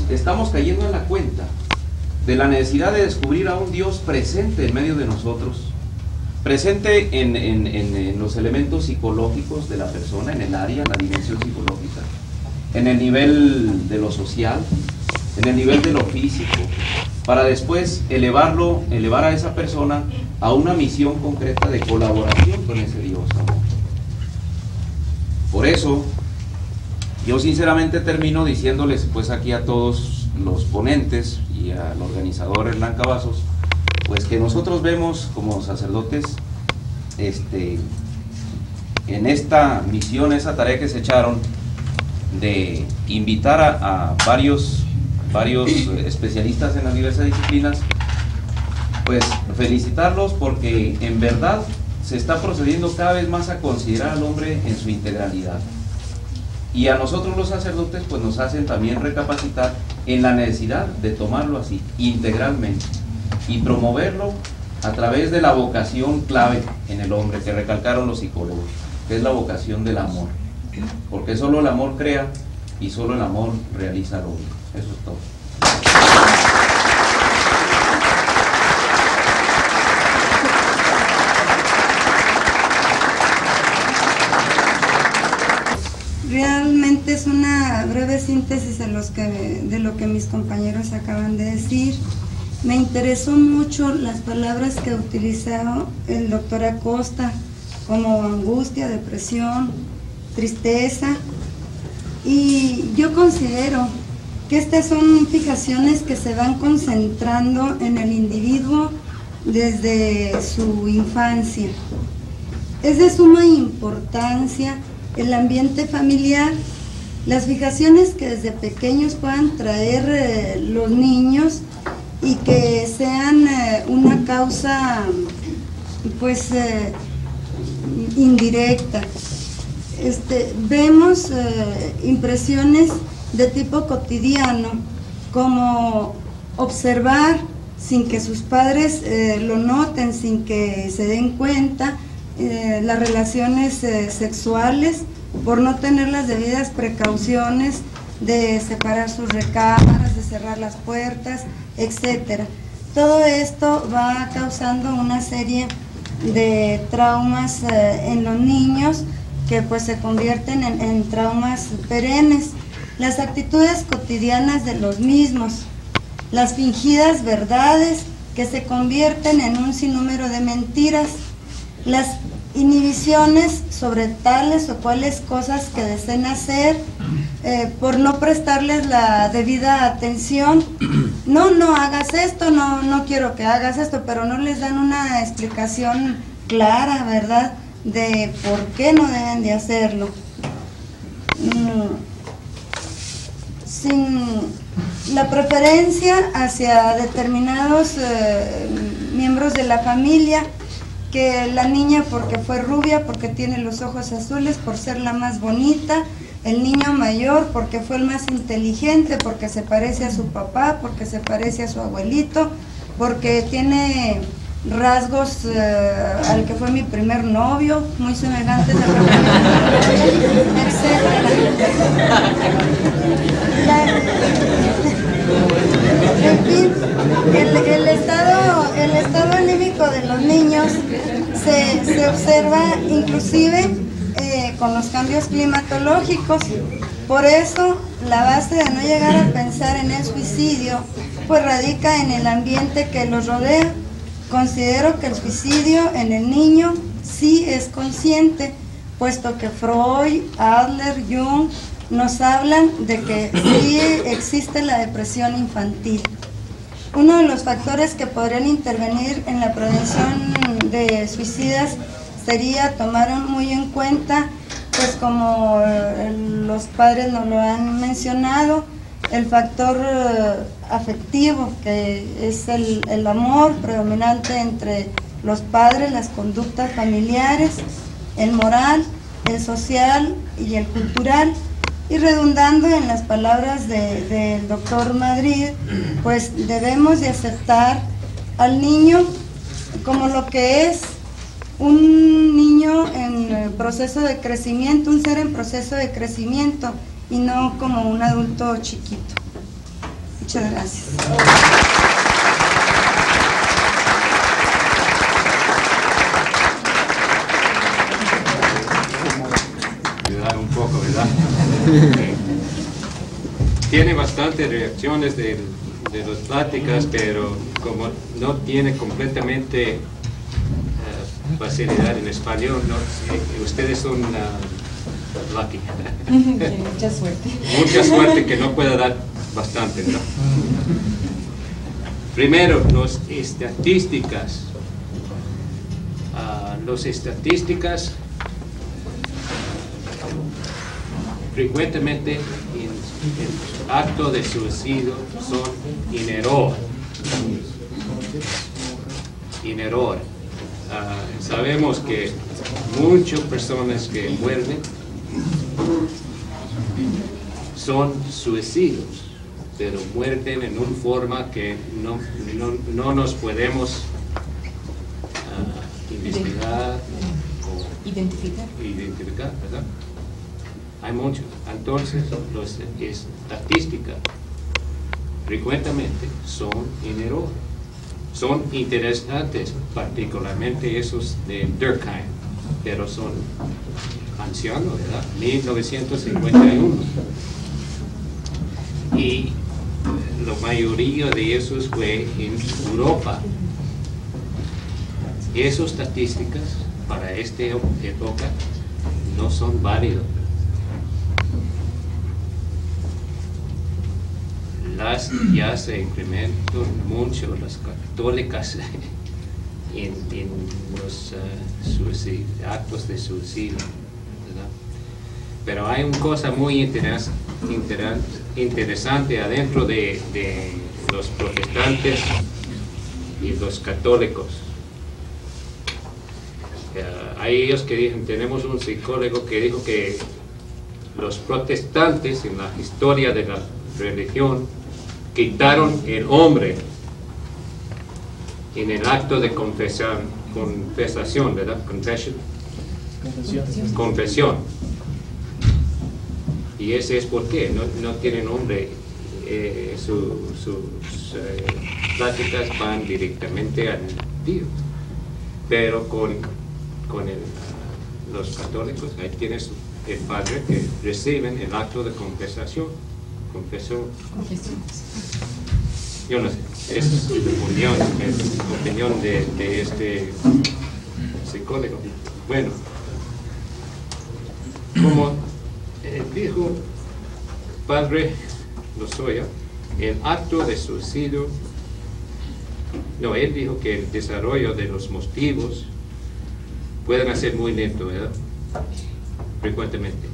estamos cayendo en la cuenta de la necesidad de descubrir a un Dios presente en medio de nosotros, presente en los elementos psicológicos de la persona, en el área, en la dimensión psicológica, en el nivel de lo social, en el nivel de lo físico, para después elevar a esa persona a una misión concreta de colaboración con ese Dios amor. Por eso, yo sinceramente termino diciéndoles pues aquí a todos los ponentes y al organizador Hernán Cavazos, pues que nosotros vemos como sacerdotes en esta misión, esa tarea que se echaron de invitar a varios especialistas en las diversas disciplinas, pues felicitarlos porque en verdad se está procediendo cada vez más a considerar al hombre en su integralidad. Y a nosotros los sacerdotes pues nos hacen también recapacitar en la necesidad de tomarlo así, integralmente, y promoverlo a través de la vocación clave en el hombre que recalcaron los psicólogos, que es la vocación del amor. Porque solo el amor crea y solo el amor realiza al hombre. Eso es todo. Realmente es una breve síntesis de lo que mis compañeros acaban de decir. Me interesó mucho las palabras que utilizó el doctor Acosta, como angustia, depresión, tristeza, y yo considero que estas son fijaciones que se van concentrando en el individuo desde su infancia. Es de suma importancia el ambiente familiar, las fijaciones que desde pequeños puedan traer los niños y que sean una causa pues indirecta. Vemos impresiones de tipo cotidiano, como observar sin que sus padres lo noten, sin que se den cuenta, las relaciones sexuales, por no tener las debidas precauciones de separar sus recámaras, de cerrar las puertas, etcétera. Todo esto va causando una serie de traumas en los niños que pues se convierten en traumas perennes. Las actitudes cotidianas de los mismos, las fingidas verdades que se convierten en un sinnúmero de mentiras, las inhibiciones sobre tales o cuales cosas que deseen hacer por no prestarles la debida atención. No hagas esto, no quiero que hagas esto, pero no les dan una explicación clara, ¿verdad?, de por qué no deben de hacerlo. Sin la preferencia hacia determinados miembros de la familia, que la niña porque fue rubia, porque tiene los ojos azules, por ser la más bonita, el niño mayor porque fue el más inteligente, porque se parece a su papá, porque se parece a su abuelito, porque tiene rasgos al que fue mi primer novio, muy semejantes a lo que en fin, el estado anímico de los niños se observa inclusive con los cambios climatológicos. Por eso la base de no llegar a pensar en el suicidio pues radica en el ambiente que los rodea. Considero que el suicidio en el niño sí es consciente, puesto que Freud, Adler, Jung nos hablan de que sí existe la depresión infantil. Uno de los factores que podrían intervenir en la prevención de suicidas sería tomar muy en cuenta, pues como los padres nos lo han mencionado, el factor afectivo, que es el amor predominante entre los padres, las conductas familiares, el moral, el social y el cultural. Y redundando en las palabras del doctor Madrid, pues debemos de aceptar al niño como lo que es, un niño en proceso de crecimiento, un ser en proceso de crecimiento, y no como un adulto chiquito. Muchas gracias. Ayudar un poco, ¿verdad? Tiene bastantes reacciones de las pláticas, pero como no tiene completamente facilidad en español, ¿no? Ustedes son lucky. Mucha suerte. Mucha suerte que no pueda dar bastante, ¿no? Primero, las estadísticas. Las estadísticas frecuentemente en el acto de suicidio son en error. En error. Sabemos que muchas personas que mueren son suicidios, pero mueren en una forma que no nos podemos investigar o identificar, ¿verdad? Hay muchos. Entonces, las estadísticas frecuentemente son en error. Son interesantes, particularmente esos de Durkheim, pero son ancianos, ¿verdad? 1951. Y la mayoría de esos fue en Europa. Esas estadísticas para esta época no son válidas. Ya se incrementan mucho las católicas en los actos de suicidio, ¿verdad? Pero hay una cosa muy interesante adentro de los protestantes y los católicos. Hay ellos que dicen, tenemos un psicólogo que dijo que los protestantes en la historia de la religión quitaron el hombre en el acto de confesión, ¿verdad? Confesión. Y ese es por qué no tienen hombre, sus pláticas van directamente al Dios. Pero con los católicos, ahí tienes el padre que reciben el acto de confesión. Yo no sé, es la opinión de este psicólogo. Bueno, como dijo padre Lozoya, el acto de suicidio, él dijo que el desarrollo de los motivos pueden ser muy lento, ¿verdad? Frecuentemente.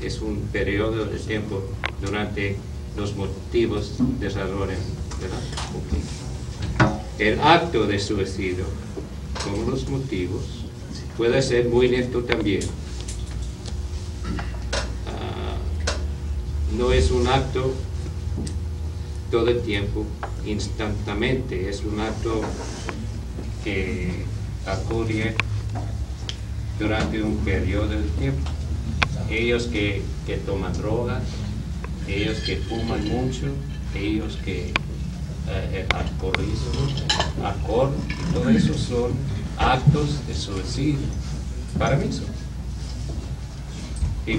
Es un periodo de tiempo durante los motivos desarrollan, ¿verdad? Okay. El acto de suicidio, como los motivos, puede ser muy lento también. No es un acto todo el tiempo, instantáneamente, es un acto que ocurre durante un periodo de tiempo. Ellos que toman drogas, ellos que fuman mucho, ellos que el alcohol, todo eso son actos de suicidio, para mí son. Y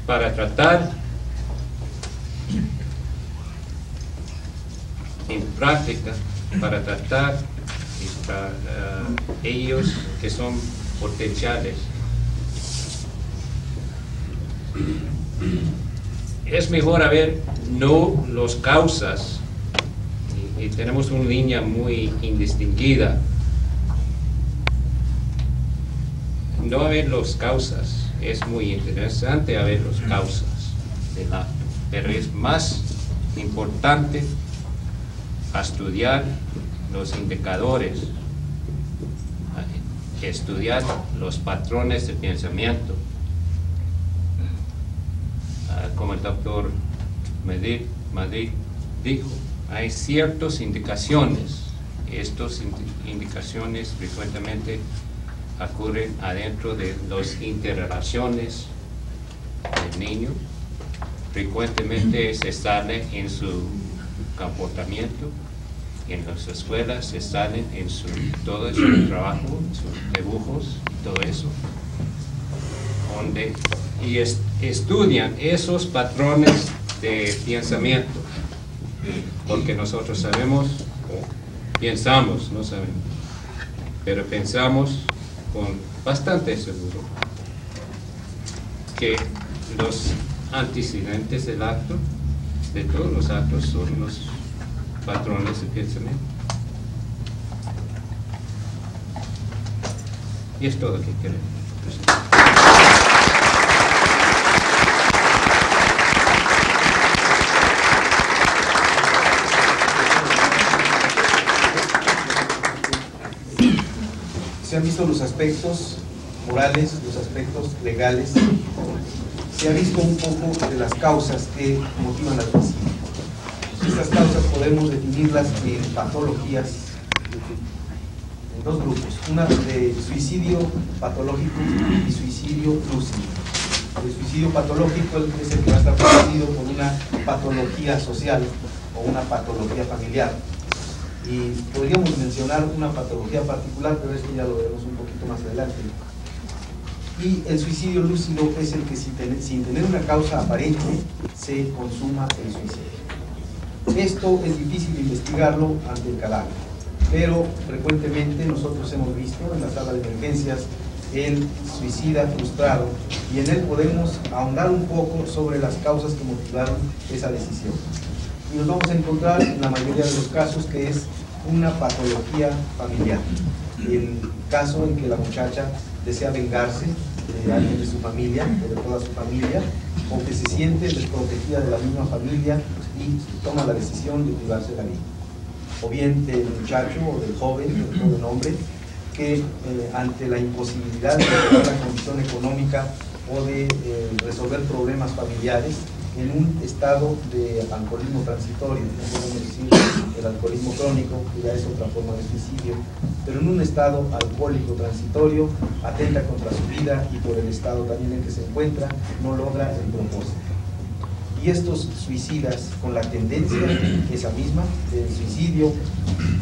para tratar en práctica, para tratar ellos que son potenciales, es mejor ver no las causas, y tenemos una línea muy indistinguida, no ver las causas, es muy interesante ver las causas del acto, pero es más importante estudiar los indicadores, estudiar los patrones de pensamiento. Como el doctor Madrid dijo, hay ciertas indicaciones. Estas indicaciones frecuentemente ocurren adentro de las interrelaciones del niño. Frecuentemente se sale en su comportamiento, en las escuelas se salen en todo su trabajo, sus dibujos, todo eso, y estudian esos patrones de pensamiento, porque nosotros sabemos, pensamos, no sabemos, pero pensamos con bastante seguro que los antecedentes del acto, de todos los actos, son los patrones de pensamiento. Y es todo lo que queremos. Se han visto los aspectos morales, los aspectos legales, se ha visto un poco de las causas que motivan al suicidio. Estas causas podemos definirlas en patologías, en dos grupos, una de suicidio patológico y suicidio lúcido. El suicidio patológico es el que va a estar producido por una patología social o una patología familiar. Y podríamos mencionar una patología particular, pero esto ya lo veremos un poquito más adelante. Y el suicidio lúcido es el que sin tener una causa aparente se consuma el suicidio. Esto es difícil de investigarlo ante el cadáver, pero frecuentemente nosotros hemos visto en la sala de emergencias el suicida frustrado, y en él podemos ahondar un poco sobre las causas que motivaron esa decisión. Y nos vamos a encontrar en la mayoría de los casos que es una patología familiar. El caso en que la muchacha desea vengarse de alguien de su familia o de toda su familia, o que se siente desprotegida de la misma familia y toma la decisión de privarse de la vida. O bien del muchacho o del joven, del joven hombre, que ante la imposibilidad de mejorar la condición económica o de resolver problemas familiares, en un estado de alcoholismo transitorio, no podemos decir el alcoholismo crónico, que ya es otra forma de suicidio, pero en un estado alcohólico transitorio, atenta contra su vida y por el estado también en que se encuentra, no logra el propósito. Y estos suicidas, con la tendencia esa misma del suicidio,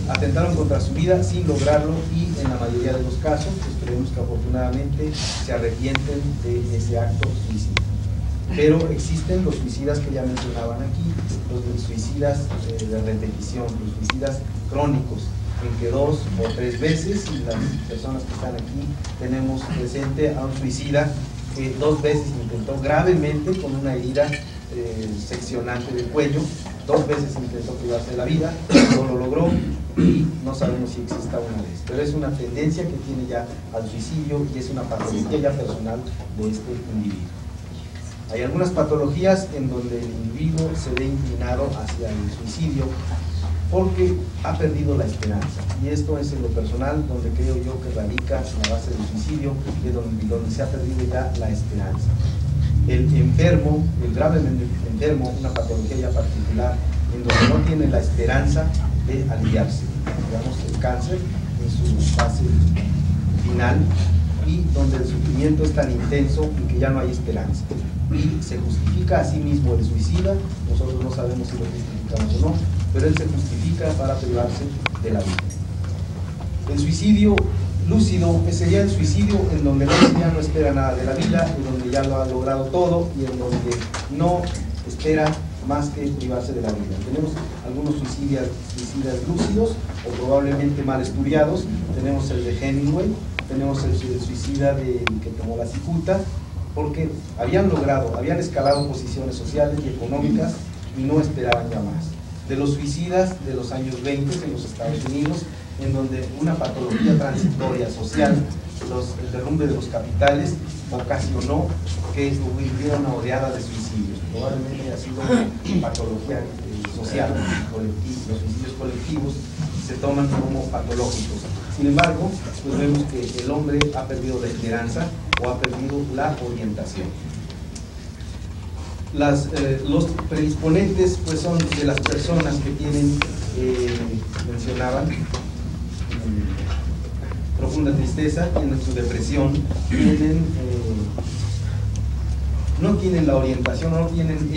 atentaron contra su vida sin lograrlo, y en la mayoría de los casos, esperemos que afortunadamente se arrepienten de ese acto suicida. Pero existen los suicidas que ya mencionaban aquí, los suicidas de repetición, los suicidas crónicos, en que 2 o 3 veces, y las personas que están aquí tenemos presente a un suicida que 2 veces intentó gravemente con una herida seccionante del cuello, 2 veces intentó privarse de la vida, no lo logró, y no sabemos si exista una vez, pero es una tendencia que tiene ya al suicidio y es una patología ya personal de este individuo. Hay algunas patologías en donde el individuo se ve inclinado hacia el suicidio porque ha perdido la esperanza, y esto es en lo personal donde creo yo que radica la base del suicidio, de donde se ha perdido ya la esperanza. El enfermo, el gravemente enfermo, una patología ya particular, en donde no tiene la esperanza de aliviarse, digamos el cáncer en su fase final, y donde el sufrimiento es tan intenso y que ya no hay esperanza, y se justifica a sí mismo el suicida. Nosotros no sabemos si lo justificamos o no, pero él se justifica para privarse de la vida. El suicidio lúcido sería el suicidio en donde ya no espera nada de la vida, en donde ya lo ha logrado todo y en donde no espera más que privarse de la vida. Tenemos algunos suicidas lúcidos o probablemente mal estudiados. Tenemos el de Hemingway, tenemos el suicida que tomó la cicuta, porque habían escalado posiciones sociales y económicas y no esperaban ya más. De los suicidas de los años 20 en los Estados Unidos, en donde una patología transitoria social, el derrumbe de los capitales, ocasionó que hubiera una oleada de suicidios. Probablemente haya sido patología social, los suicidios colectivos se toman como patológicos. Sin embargo, pues vemos que el hombre ha perdido la esperanza o ha perdido la orientación. Los predisponentes pues son de las personas que tienen, mencionaban, profunda tristeza, tienen su depresión, no tienen la orientación, no tienen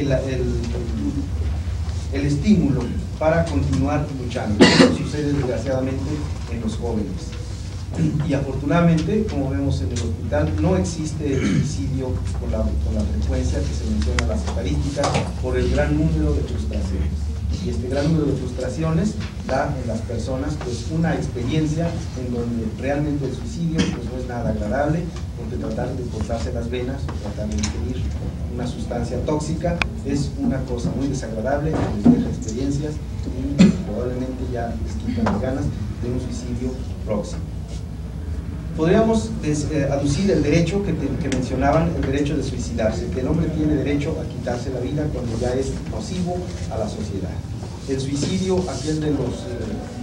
el estímulo para continuar luchando. Esto sucede desgraciadamente en los jóvenes. Y afortunadamente, como vemos en el hospital, no existe el suicidio con la frecuencia que se menciona en las estadísticas por el gran número de frustraciones. Y este gran número de frustraciones da en las personas pues una experiencia en donde realmente el suicidio pues no es nada agradable, porque tratar de cortarse las venas o tratar de ingerir una sustancia tóxica es una cosa muy desagradable, les deja experiencias y probablemente ya les quitan las ganas de un suicidio próximo. Podríamos aducir el derecho que mencionaban, el derecho de suicidarse, que el hombre tiene derecho a quitarse la vida cuando ya es nocivo a la sociedad. El suicidio, aquel de los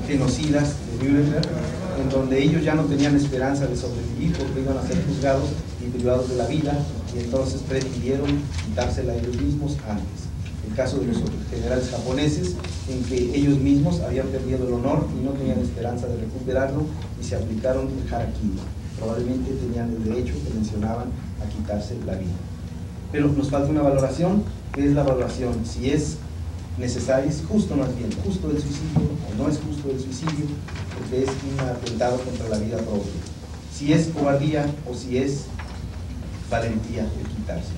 genocidas de Nuremberg, en donde ellos ya no tenían esperanza de sobrevivir porque iban a ser juzgados y privados de la vida, y entonces prefirieron quitársela ellos mismos antes. El caso de los generales japoneses, en que ellos mismos habían perdido el honor y no tenían esperanza de recuperarlo y se aplicaron el harakiri. Probablemente tenían el derecho que mencionaban a quitarse la vida. Pero nos falta una valoración, que es la valoración si es necesario, es justo más bien, justo el suicidio o no es justo el suicidio, porque es un atentado contra la vida propia. Si es cobardía o si es valentía el quitarse.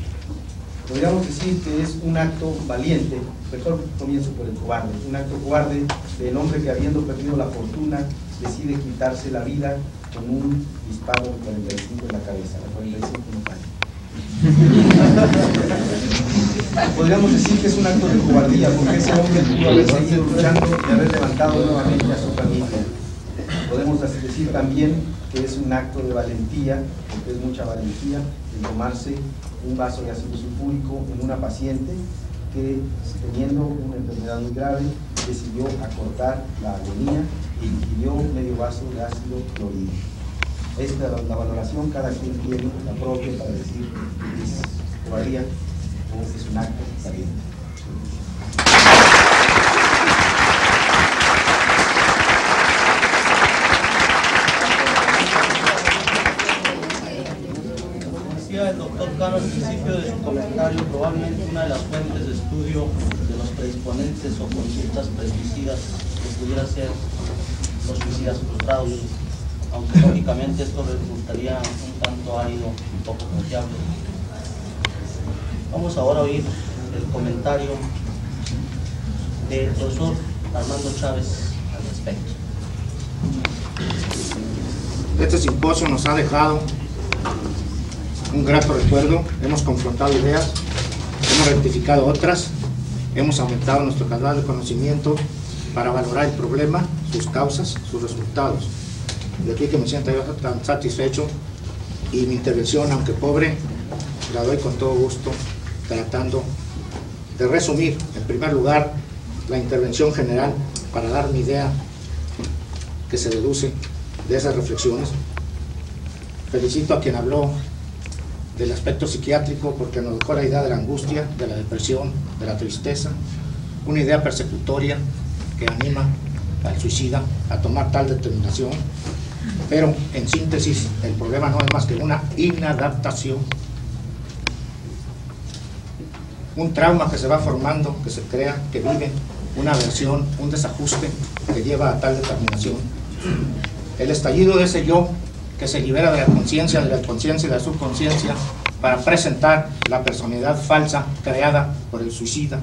Podríamos decir que es un acto valiente, mejor comienzo por el cobarde, un acto cobarde del hombre que habiendo perdido la fortuna decide quitarse la vida con un disparo de 45 en la cabeza, la 45 no cae. Podríamos decir que es un acto de cobardía porque ese hombre pudo haber seguido luchando y haber levantado nuevamente a su familia. Podemos decir también que es un acto de valentía, porque es mucha valentía el tomarse un vaso de ácido sulfúrico en una paciente que, teniendo una enfermedad muy grave, decidió acortar la agonía y ingirió medio vaso de ácido clorhídrico. Esta es la valoración, cada quien tiene la propia para decir si es cobardía o es un acto valiente. El doctor Cano al principio de su comentario, probablemente una de las fuentes de estudio de los predisponentes o conductas suicidas que pudiera ser los suicidas frustrados, aunque lógicamente esto resultaría un tanto árido y poco confiable. Vamos ahora a oír el comentario del profesor Armando Chávez al respecto. Este simposio nos ha dejado un grato recuerdo, hemos confrontado ideas, hemos rectificado otras, hemos aumentado nuestro canal de conocimiento para valorar el problema, sus causas, sus resultados. De aquí que me siento yo tan satisfecho y mi intervención, aunque pobre, la doy con todo gusto, tratando de resumir, en primer lugar, la intervención general para dar mi idea que se deduce de esas reflexiones. Felicito a quien habló del aspecto psiquiátrico porque nos dejó la idea de la angustia, de la depresión, de la tristeza, una idea persecutoria que anima al suicida a tomar tal determinación, pero en síntesis el problema no es más que una inadaptación, un trauma que se va formando, que se crea, que vive, una aversión, un desajuste que lleva a tal determinación. El estallido de ese yo que se libera de la conciencia, de la conciencia y de la subconsciencia para presentar la personalidad falsa creada por el suicida.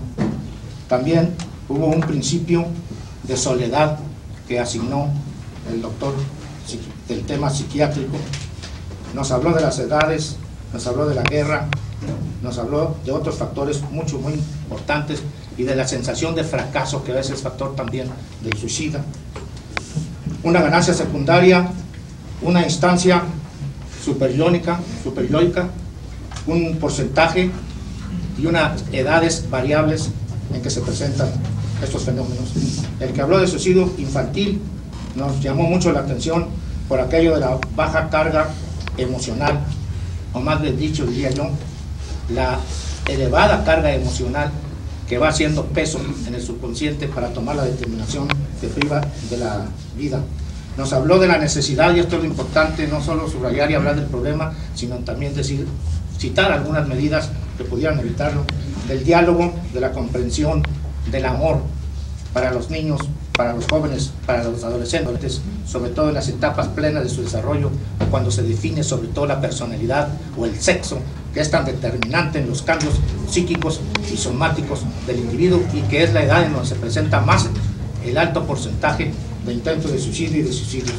También hubo un principio de soledad que asignó el doctor del tema psiquiátrico. Nos habló de las edades, nos habló de la guerra, nos habló de otros factores muy importantes y de la sensación de fracaso que a veces es factor también del suicida. Una ganancia secundaria, una instancia superioica, un porcentaje y unas edades variables en que se presentan estos fenómenos. El que habló de suicidio infantil nos llamó mucho la atención por aquello de la baja carga emocional, o más bien dicho, diría yo, la elevada carga emocional que va haciendo peso en el subconsciente para tomar la determinación que priva de la vida. Nos habló de la necesidad, y esto es lo importante, no solo subrayar y hablar del problema, sino también citar algunas medidas que pudieran evitarlo, del diálogo, de la comprensión, del amor para los niños para los jóvenes, para los adolescentes, sobre todo en las etapas plenas de su desarrollo, cuando se define sobre todo la personalidad o el sexo, que es tan determinante en los cambios psíquicos y somáticos del individuo, y que es la edad en donde se presenta más el alto porcentaje de intentos de suicidio y de suicidios.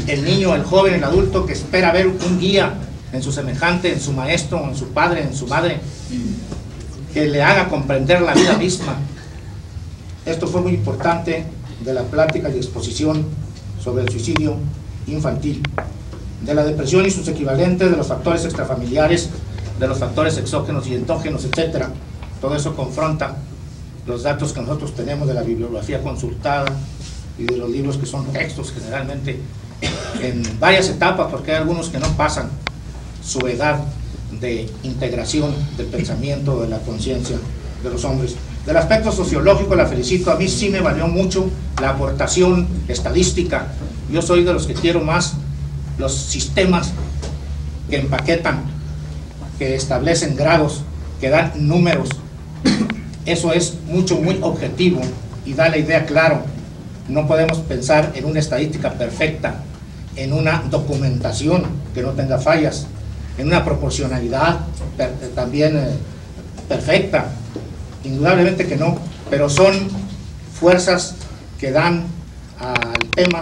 El niño, el joven, el adulto que espera ver un guía en su semejante, en su maestro, en su padre, en su madre, que le haga comprender la vida misma. Esto fue muy importante de la plática y exposición sobre el suicidio infantil, de la depresión y sus equivalentes, de los factores extrafamiliares, de los factores exógenos y endógenos, etc. Todo eso confronta los datos que nosotros tenemos de la bibliografía consultada y de los libros que son textos generalmente en varias etapas, porque hay algunos que no pasan su edad de integración del pensamiento, de la conciencia de los hombres. Del aspecto sociológico la felicito, a mí sí me valió mucho la aportación estadística. Yo soy de los que quiero más los sistemas que empaquetan, que establecen grados, que dan números. Eso es muy objetivo y da la idea claro. No podemos pensar en una estadística perfecta, en una documentación que no tenga fallas, en una proporcionalidad también perfecta. Indudablemente que no, pero son fuerzas que dan al tema,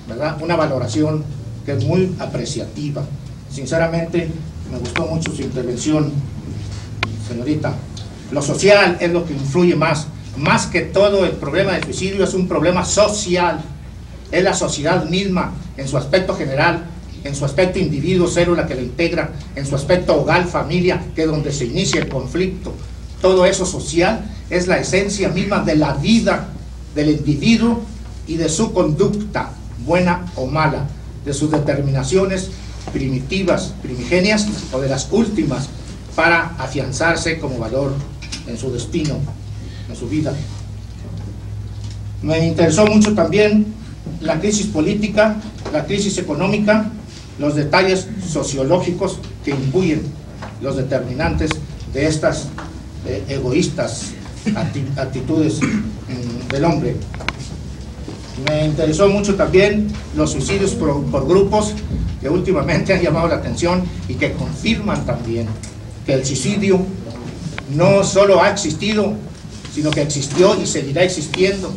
¿verdad?, una valoración que es muy apreciativa. Sinceramente, me gustó mucho su intervención, señorita. Lo social es lo que influye más que todo. El problema del suicidio es un problema social, es la sociedad misma en su aspecto general, en su aspecto individuo, célula que la integra, en su aspecto hogar, familia, que es donde se inicia el conflicto. Todo eso social es la esencia misma de la vida del individuo y de su conducta, buena o mala, de sus determinaciones primitivas, primigenias, o de las últimas, para afianzarse como valor en su destino, en su vida. Me interesó mucho también la crisis política, la crisis económica, los detalles sociológicos que imbuyen los determinantes de estas egoístas actitudes del hombre. Me interesó mucho también los suicidios por grupos, que últimamente han llamado la atención y que confirman también que el suicidio no solo ha existido, sino que existió y seguirá existiendo,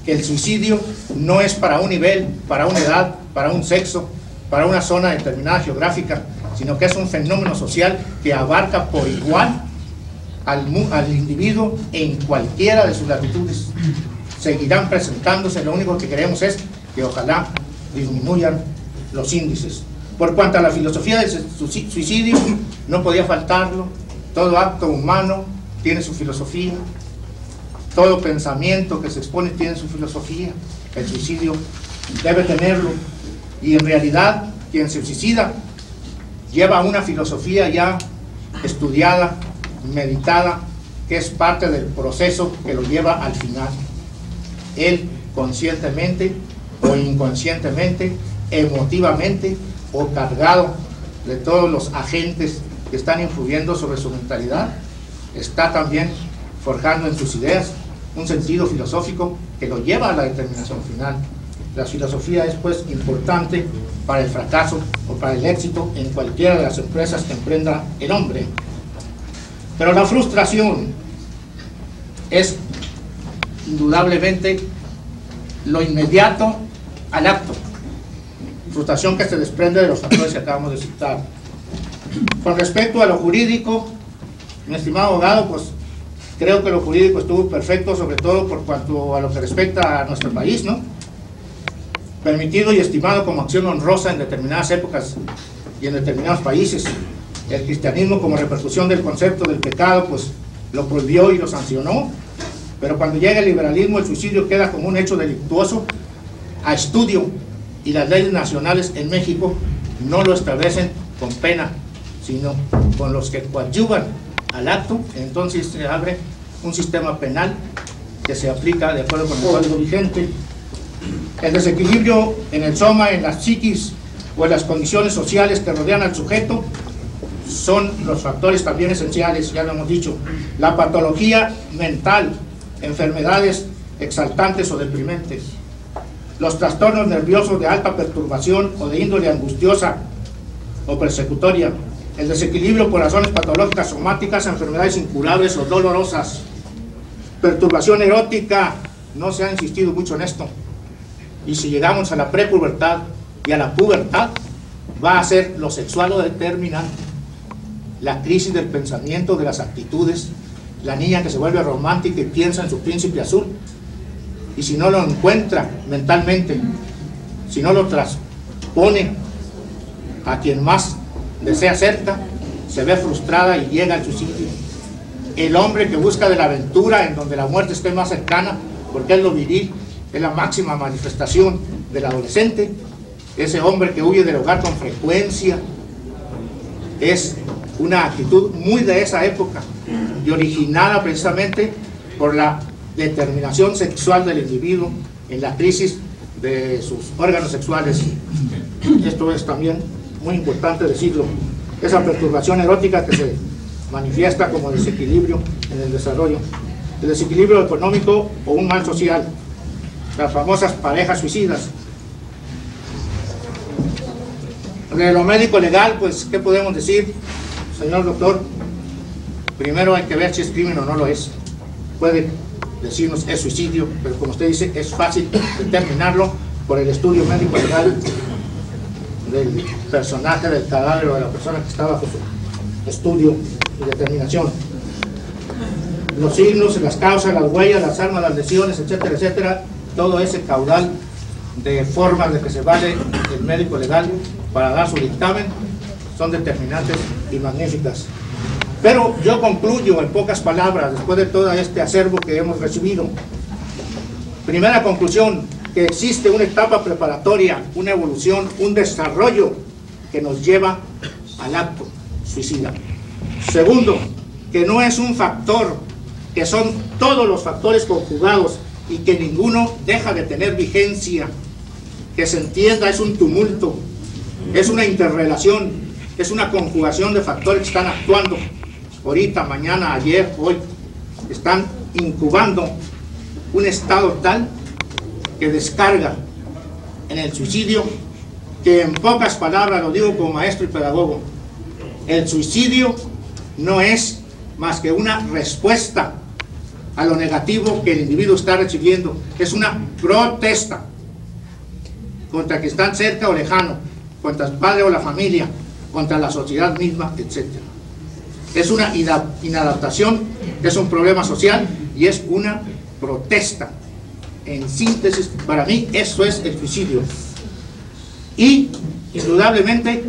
que el suicidio no es para un nivel, para una edad, para un sexo, para una zona determinada geográfica, sino que es un fenómeno social que abarca por igual al individuo en cualquiera de sus latitudes. Seguirán presentándose, lo único que queremos es que ojalá disminuyan los índices. Por cuanto a la filosofía del suicidio, no podía faltarlo. Todo acto humano tiene su filosofía, todo pensamiento que se expone tiene su filosofía. El suicidio debe tenerlo, y en realidad quien se suicida lleva una filosofía ya estudiada, meditada, que es parte del proceso que lo lleva al final. Él conscientemente o inconscientemente, emotivamente o cargado de todos los agentes que están influyendo sobre su mentalidad, está también forjando en sus ideas un sentido filosófico que lo lleva a la determinación final. La filosofía es pues importante para el fracaso o para el éxito en cualquiera de las empresas que emprenda el hombre. Pero la frustración es indudablemente lo inmediato al acto, frustración que se desprende de los factores que acabamos de citar. Con respecto a lo jurídico, mi estimado abogado, pues creo que lo jurídico estuvo perfecto, sobre todo por cuanto a lo que respecta a nuestro país, ¿no? Permitido y estimado como acción honrosa en determinadas épocas y en determinados países. El cristianismo, como repercusión del concepto del pecado, pues lo prohibió y lo sancionó, pero cuando llega el liberalismo, el suicidio queda como un hecho delictuoso a estudio, y las leyes nacionales en México no lo establecen con pena, sino con los que coadyuvan al acto. Entonces se abre un sistema penal que se aplica de acuerdo con el código vigente. El desequilibrio en el soma, en las psiquis o en las condiciones sociales que rodean al sujeto son los factores también esenciales, ya lo hemos dicho. La patología mental, enfermedades exaltantes o deprimentes, los trastornos nerviosos de alta perturbación o de índole angustiosa o persecutoria, el desequilibrio por razones patológicas somáticas, enfermedades incurables o dolorosas, perturbación erótica, no se ha insistido mucho en esto, y si llegamos a la prepubertad y a la pubertad, va a ser lo sexual o determinante, la crisis del pensamiento, de las actitudes, la niña que se vuelve romántica y piensa en su príncipe azul, y si no lo encuentra mentalmente, si no lo transpone a quien más desea cerca, se ve frustrada y llega al suicidio. El hombre que busca de la aventura en donde la muerte esté más cercana, porque es lo viril, es la máxima manifestación del adolescente. Ese hombre que huye del hogar con frecuencia es una actitud muy de esa época y originada precisamente por la determinación sexual del individuo en la crisis de sus órganos sexuales. Esto es también muy importante decirlo. Esa perturbación erótica que se manifiesta como desequilibrio en el desarrollo, el desequilibrio económico o un mal social, las famosas parejas suicidas. De lo médico legal, pues, ¿qué podemos decir, señor doctor? Primero hay que ver si es crimen o no lo es. Puede decirnos es suicidio, pero como usted dice, es fácil determinarlo por el estudio médico legal del personaje, del cadáver o de la persona que está bajo su estudio y determinación. Los signos, las causas, las huellas, las armas, las lesiones, etcétera, etcétera, todo ese caudal de formas de que se vale el médico legal para dar su dictamen son determinantes y magníficas. Pero yo concluyo en pocas palabras, después de todo este acervo que hemos recibido. Primera conclusión, que existe una etapa preparatoria, una evolución, un desarrollo que nos lleva al acto suicida. Segundo, que no es un factor, que son todos los factores conjugados y que ninguno deja de tener vigencia. Que se entienda, es un tumulto, es una interrelación, es una conjugación de factores que están actuando ahorita, mañana, ayer, hoy, están incubando un estado tal que descarga en el suicidio, que en pocas palabras, lo digo como maestro y pedagogo, el suicidio no es más que una respuesta a lo negativo que el individuo está recibiendo, es una protesta contra que están cerca o lejano, contra el padre o la familia, contra la sociedad misma, etc. Es una inadaptación, es un problema social y es una protesta. En síntesis, para mí eso es el suicidio. Y indudablemente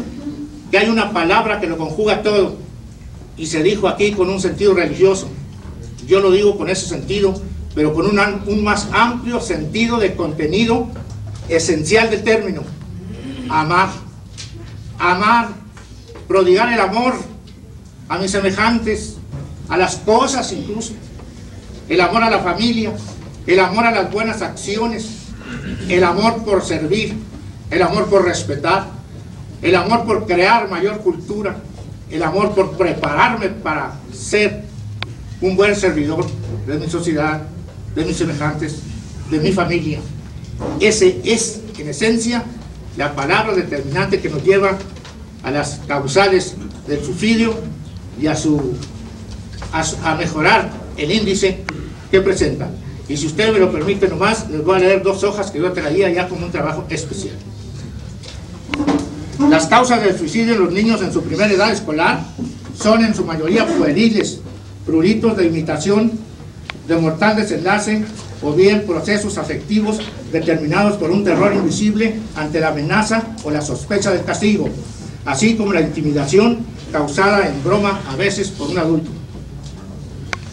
que hay una palabra que lo conjuga todo y se dijo aquí con un sentido religioso. Yo lo digo con ese sentido, pero con un más amplio sentido de contenido esencial del término: amar. Amar, prodigar el amor a mis semejantes, a las cosas incluso, el amor a la familia, el amor a las buenas acciones, el amor por servir, el amor por respetar, el amor por crear mayor cultura, el amor por prepararme para ser un buen servidor de mi sociedad, de mis semejantes, de mi familia. Ese es, en esencia, la palabra determinante que nos lleva a las causales del suicidio y a mejorar el índice que presenta. Y si usted me lo permite nomás, les voy a leer 2 hojas que yo traía ya como un trabajo especial. Las causas del suicidio en los niños en su primera edad escolar son en su mayoría pueriles, pruritos de imitación, de mortal desenlace, o bien procesos afectivos determinados por un terror invisible ante la amenaza o la sospecha del castigo, así como la intimidación causada en broma a veces por un adulto.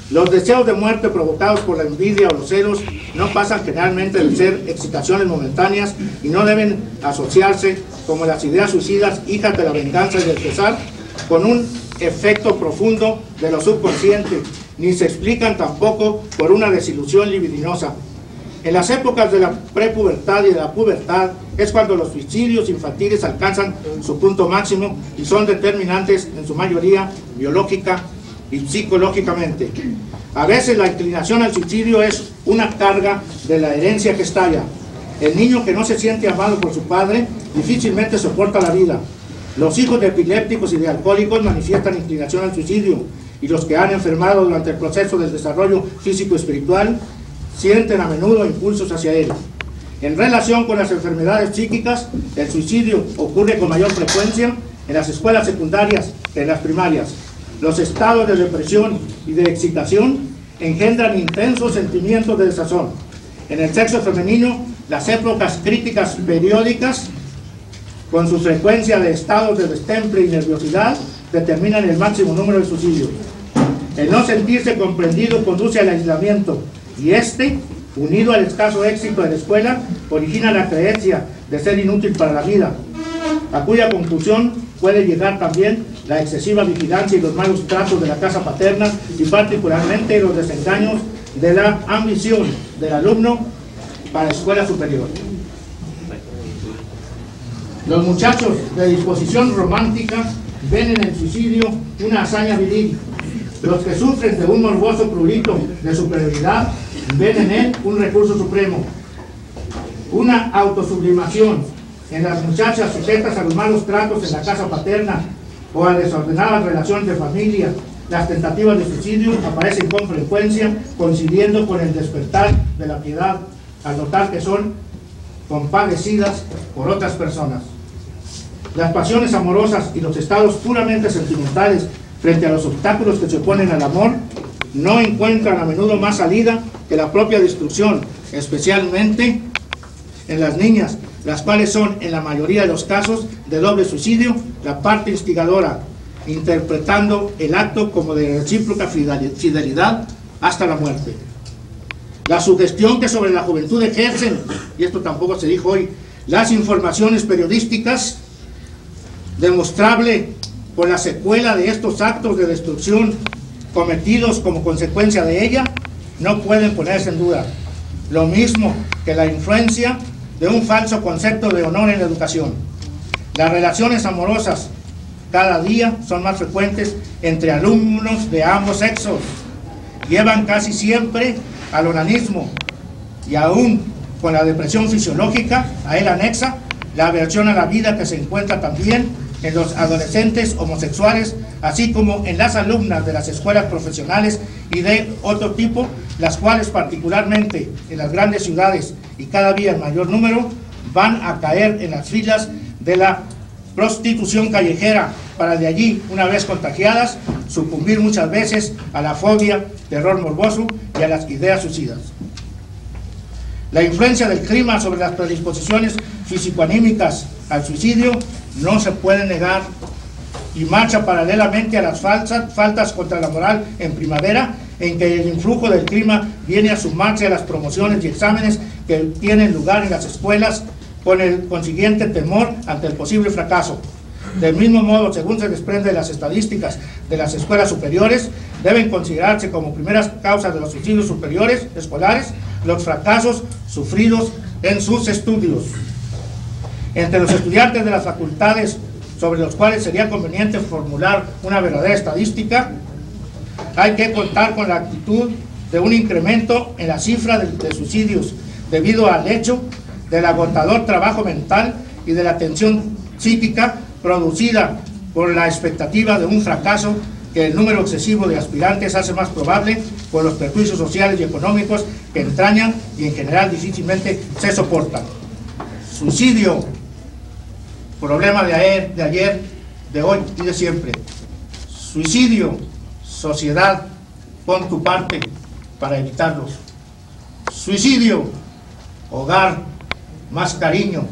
Los deseos de muerte provocados por la envidia o los celos no pasan generalmente de ser excitaciones momentáneas y no deben asociarse, como las ideas suicidas, hijas de la venganza y del pesar, con un efecto profundo de lo subconsciente, ni se explican tampoco por una desilusión libidinosa. En las épocas de la prepubertad y de la pubertad es cuando los suicidios infantiles alcanzan su punto máximo y son determinantes en su mayoría biológica y psicológicamente. A veces la inclinación al suicidio es una carga de la herencia que estalla. El niño que no se siente amado por su padre difícilmente soporta la vida. Los hijos de epilépticos y de alcohólicos manifiestan inclinación al suicidio, y los que han enfermado durante el proceso del desarrollo físico-espiritual sienten a menudo impulsos hacia él. En relación con las enfermedades psíquicas, el suicidio ocurre con mayor frecuencia en las escuelas secundarias que en las primarias. Los estados de depresión y de excitación engendran intensos sentimientos de desazón. En el sexo femenino, las épocas críticas periódicas, con su frecuencia de estados de destemple y nerviosidad, determinan el máximo número de suicidios. El no sentirse comprendido conduce al aislamiento, y este, unido al escaso éxito de la escuela, origina la creencia de ser inútil para la vida, a cuya conclusión puede llegar también la excesiva vigilancia y los malos tratos de la casa paterna, y particularmente los desengaños de la ambición del alumno para escuela superior. Los muchachos de disposición romántica ven en el suicidio una hazaña viril. Los que sufren de un morboso prurito de superioridad ven en él un recurso supremo. Una autosublimación en las muchachas sujetas a los malos tratos en la casa paterna o a desordenadas relaciones de familia. Las tentativas de suicidio aparecen con frecuencia, coincidiendo con el despertar de la piedad, al notar que son compadecidas por otras personas. Las pasiones amorosas y los estados puramente sentimentales frente a los obstáculos que se oponen al amor no encuentran a menudo más salida que la propia destrucción, especialmente en las niñas, las cuales son, en la mayoría de los casos de doble suicidio, la parte instigadora, interpretando el acto como de recíproca fidelidad hasta la muerte. La sugestión que sobre la juventud ejercen, y esto tampoco se dijo hoy, las informaciones periodísticas, demostrable por la secuela de estos actos de destrucción cometidos como consecuencia de ella, no pueden ponerse en duda. Lo mismo que la influencia de un falso concepto de honor en la educación. Las relaciones amorosas cada día son más frecuentes entre alumnos de ambos sexos. Llevan casi siempre al onanismo, y aún con la depresión fisiológica a él anexa la aversión a la vida que se encuentra también en los adolescentes homosexuales, así como en las alumnas de las escuelas profesionales y de otro tipo, las cuales particularmente en las grandes ciudades y cada día en mayor número van a caer en las filas de la prostitución callejera, para de allí, una vez contagiadas, sucumbir muchas veces a la fobia, terror morboso y a las ideas suicidas. La influencia del clima sobre las predisposiciones físico-anímicas al suicidio no se puede negar, y marcha paralelamente a las faltas contra la moral en primavera, en que el influjo del clima viene a sumarse a las promociones y exámenes que tienen lugar en las escuelas, con el consiguiente temor ante el posible fracaso. Del mismo modo, según se desprende de las estadísticas de las escuelas superiores, deben considerarse como primeras causas de los suicidios superiores escolares los fracasos sufridos en sus estudios. Entre los estudiantes de las facultades sobre los cuales sería conveniente formular una verdadera estadística, hay que contar con la actitud de un incremento en la cifra de suicidios debido al hecho del agotador trabajo mental y de la tensión psíquica producida por la expectativa de un fracaso que el número excesivo de aspirantes hace más probable por los perjuicios sociales y económicos que entrañan y en general difícilmente se soportan. Suicidio, problema de ayer, de hoy y de siempre. Suicidio, sociedad, pon tu parte para evitarlos. Suicidio, hogar, más cariño,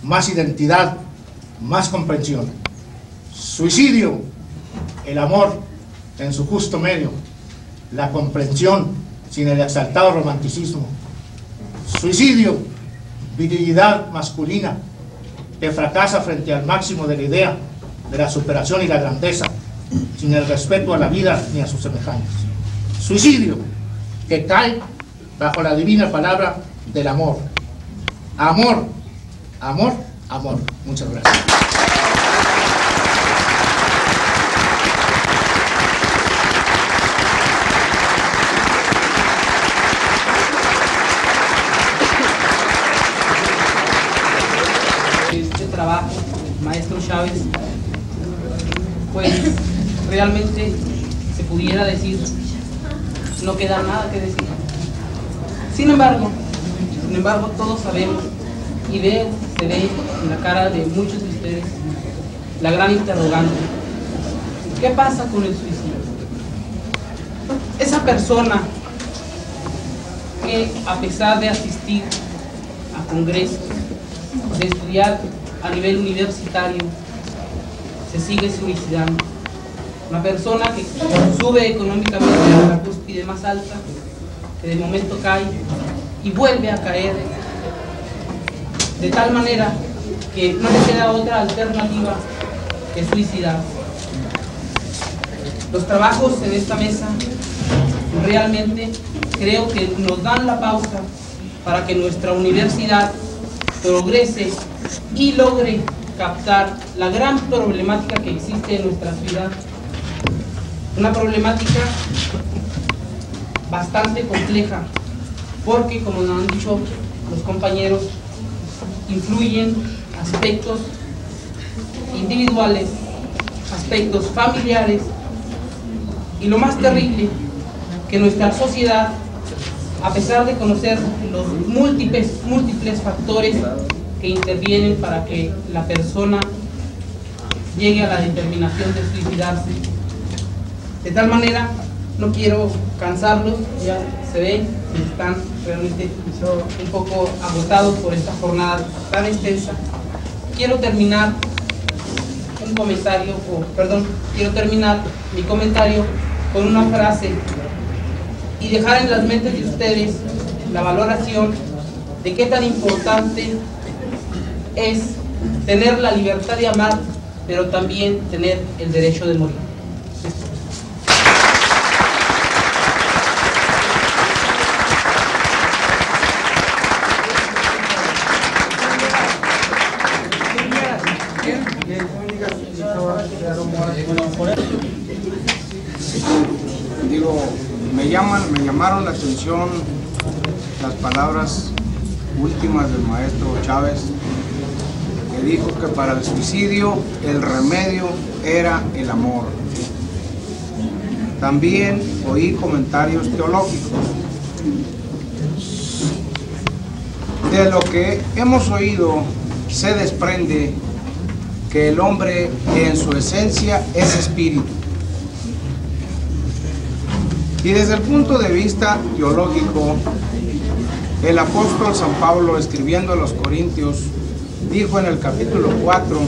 más identidad, más comprensión. Suicidio, el amor en su justo medio, la comprensión sin el exaltado romanticismo. Suicidio, virilidad masculina que fracasa frente al máximo de la idea de la superación y la grandeza, sin el respeto a la vida ni a sus semejantes. Suicidio, que cae bajo la divina palabra del amor. Amor, amor, amor. Muchas gracias. este trabajo, maestro Chávez, pues realmente se pudiera decir, no queda nada que decir. Sin embargo, todos sabemos y se ve en la cara de muchos de ustedes la gran interrogante. ¿Qué pasa con el suicidio? Esa persona que, a pesar de asistir a congresos, de estudiar a nivel universitario, se sigue suicidando. Una persona que sube económicamente a la cúspide más alta, que de momento cae y vuelve a caer, de tal manera que no le queda otra alternativa que suicidarse. Los trabajos en esta mesa realmente creo que nos dan la pauta para que nuestra universidad progrese y logre captar la gran problemática que existe en nuestra ciudad. Una problemática bastante compleja, porque, como nos han dicho los compañeros, influyen aspectos individuales, aspectos familiares, y lo más terrible, que nuestra sociedad, a pesar de conocer los múltiples factores que intervienen para que la persona llegue a la determinación de suicidarse, de tal manera, no quiero cansarlos, ya se ven que están realmente un poco agotados por esta jornada tan extensa. Quiero terminar mi comentario con una frase y dejar en las mentes de ustedes la valoración de qué tan importante es tener la libertad de amar, pero también tener el derecho de morir. Me llamaron la atención las palabras últimas del maestro Chávez, que dijo que para el suicidio el remedio era el amor. También oí comentarios teológicos. De lo que hemos oído se desprende que el hombre en su esencia es espíritu. Y desde el punto de vista teológico, el apóstol San Pablo, escribiendo a los Corintios, dijo en el capítulo 4,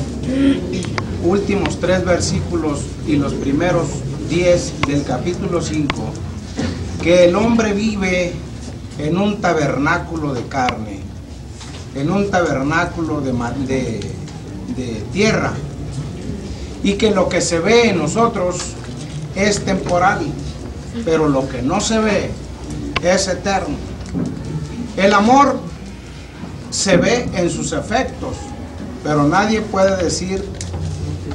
últimos 3 versículos y los primeros 10 del capítulo 5, que el hombre vive en un tabernáculo de carne, en un tabernáculo de tierra, y que lo que se ve en nosotros es temporal, pero lo que no se ve es eterno. El amor se ve en sus efectos, pero nadie puede decir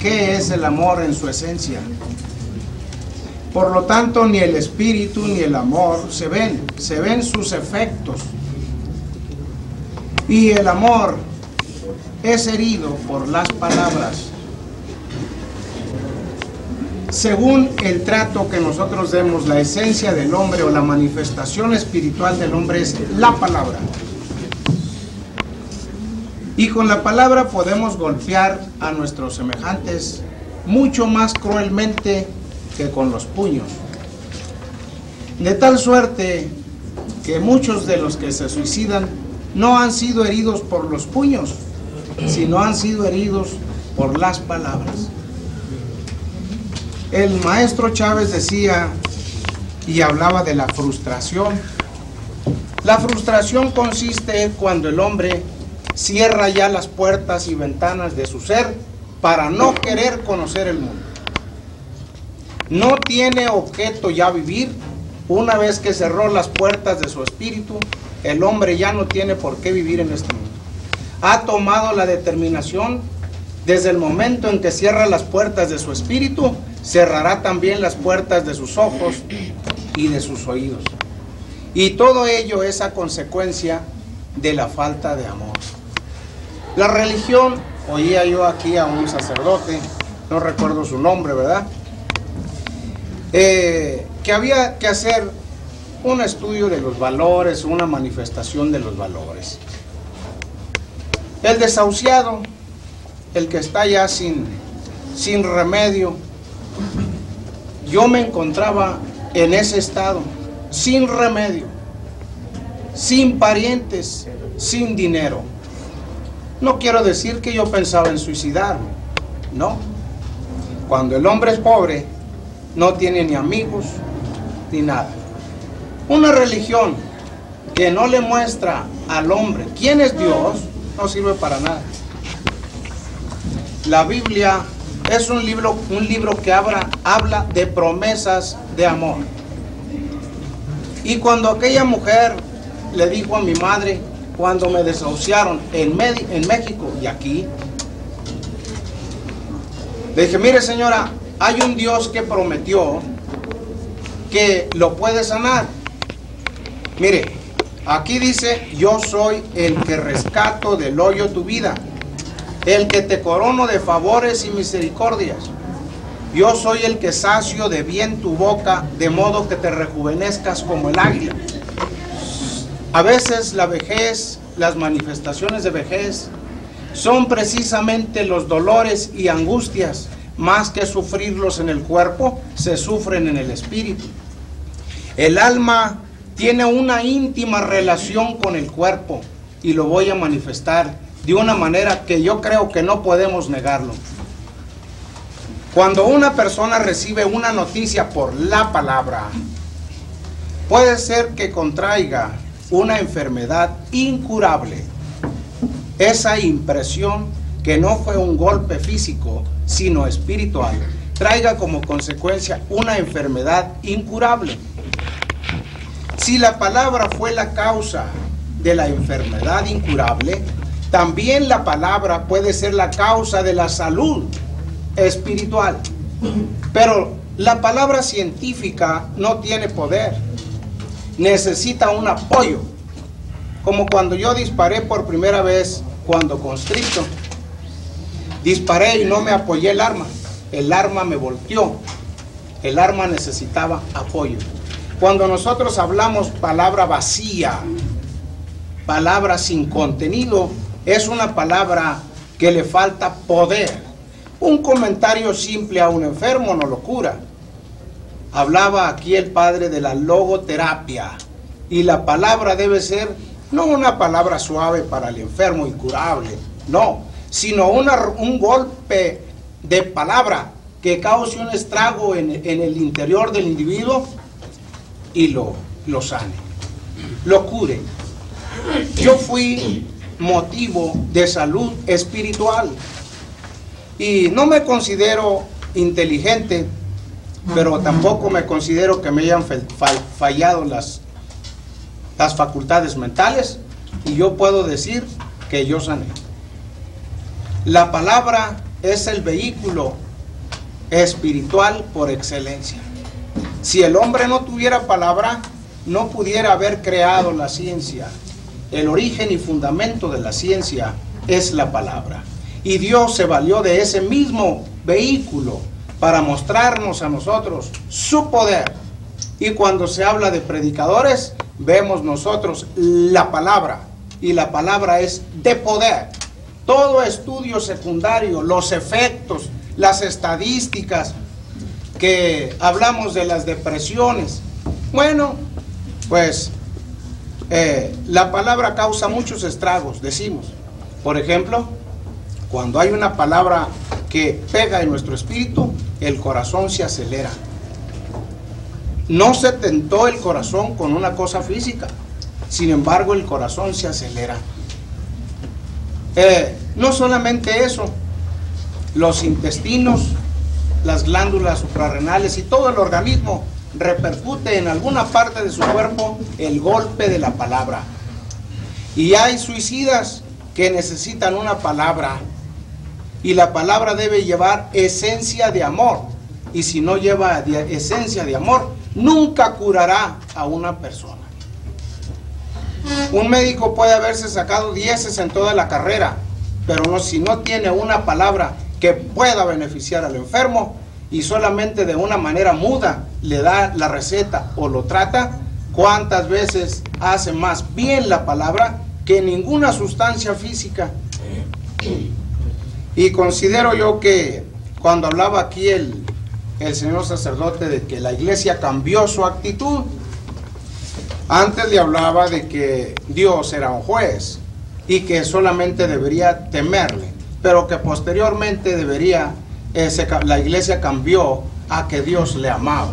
qué es el amor en su esencia. Por lo tanto, ni el espíritu ni el amor se ven sus efectos. Y el amor es herido por las palabras. Según el trato que nosotros demos, la esencia del hombre o la manifestación espiritual del hombre es la palabra. Y con la palabra podemos golpear a nuestros semejantes mucho más cruelmente que con los puños. De tal suerte que muchos de los que se suicidan no han sido heridos por los puños, sino han sido heridos por las palabras. El maestro Chávez decía y hablaba de la frustración. La frustración consiste cuando el hombre cierra ya las puertas y ventanas de su ser para no querer conocer el mundo. No tiene objeto ya vivir. Una vez que cerró las puertas de su espíritu, el hombre ya no tiene por qué vivir en este mundo. Ha tomado la determinación, desde el momento en que cierra las puertas de su espíritu, cerrará también las puertas de sus ojos y de sus oídos. Y todo ello es a consecuencia de la falta de amor. La religión, oía yo aquí a un sacerdote, no recuerdo su nombre, ¿verdad? Que había que hacer un estudio de los valores, una manifestación de los valores. El desahuciado, el que está ya sin remedio, yo me encontraba en ese estado, sin remedio, sin parientes, sin dinero. No quiero decir que yo pensaba en suicidarme, no. Cuando el hombre es pobre, no tiene ni amigos, ni nada. Una religión que no le muestra al hombre quién es Dios, no sirve para nada. La Biblia es un libro que habla de promesas de amor. Y cuando aquella mujer le dijo a mi madre, cuando me desahuciaron en México y aquí, le dije, mire señora, hay un Dios que prometió que lo puede sanar. Mire, aquí dice, yo soy el que rescato del hoyo tu vida, el que te corono de favores y misericordias. Yo soy el que sacio de bien tu boca, de modo que te rejuvenezcas como el águila. A veces la vejez, las manifestaciones de vejez, son precisamente los dolores y angustias, más que sufrirlos en el cuerpo, se sufren en el espíritu. El alma tiene una íntima relación con el cuerpo, y lo voy a manifestar de una manera que yo creo que no podemos negarlo. Cuando una persona recibe una noticia por la palabra, puede ser que contraiga una enfermedad incurable. Esa impresión, que no fue un golpe físico, sino espiritual, traiga como consecuencia una enfermedad incurable. Si la palabra fue la causa de la enfermedad incurable, también la palabra puede ser la causa de la salud espiritual. Pero la palabra científica no tiene poder, necesita un apoyo. Como cuando yo disparé por primera vez, cuando constricto, disparé y no me apoyé el arma me volteó, el arma necesitaba apoyo. Cuando nosotros hablamos palabra vacía, palabra sin contenido, es una palabra que le falta poder. Un comentario simple a un enfermo no lo cura. Hablaba aquí el padre de la logoterapia, y la palabra debe ser no una palabra suave para el enfermo incurable, no, sino un golpe de palabra que cause un estrago en el interior del individuo y lo sane, lo cure. Yo fui motivo de salud espiritual y no me considero inteligente, pero tampoco me considero que me hayan fallado las facultades mentales, y yo puedo decir que yo sané. La palabra es el vehículo espiritual por excelencia. Si el hombre no tuviera palabra, no pudiera haber creado la ciencia. El origen y fundamento de la ciencia es la palabra. Y Dios se valió de ese mismo vehículo para mostrarnos a nosotros su poder. Y cuando se habla de predicadores, vemos nosotros la palabra, y la palabra es de poder. Todo estudio secundario, los efectos, las estadísticas, que hablamos de las depresiones, bueno, pues la palabra causa muchos estragos, decimos. Por ejemplo, cuando hay una palabra que pega en nuestro espíritu, el corazón se acelera. No se tentó el corazón con una cosa física, sin embargo el corazón se acelera. No solamente eso, los intestinos, las glándulas suprarrenales y todo el organismo repercute en alguna parte de su cuerpo el golpe de la palabra. Y hay suicidas que necesitan una palabra, y la palabra debe llevar esencia de amor, y si no lleva esencia de amor, nunca curará a una persona. Un médico puede haberse sacado 10 en toda la carrera, pero no, si no tiene una palabra que pueda beneficiar al enfermo y solamente de una manera muda le da la receta o lo trata, ¿cuántas veces hace más bien la palabra que ninguna sustancia física? Y considero yo que cuando hablaba aquí el señor sacerdote de que la iglesia cambió su actitud, antes le hablaba de que Dios era un juez y que solamente debería temerle, pero que posteriormente la iglesia cambió a que Dios le amaba.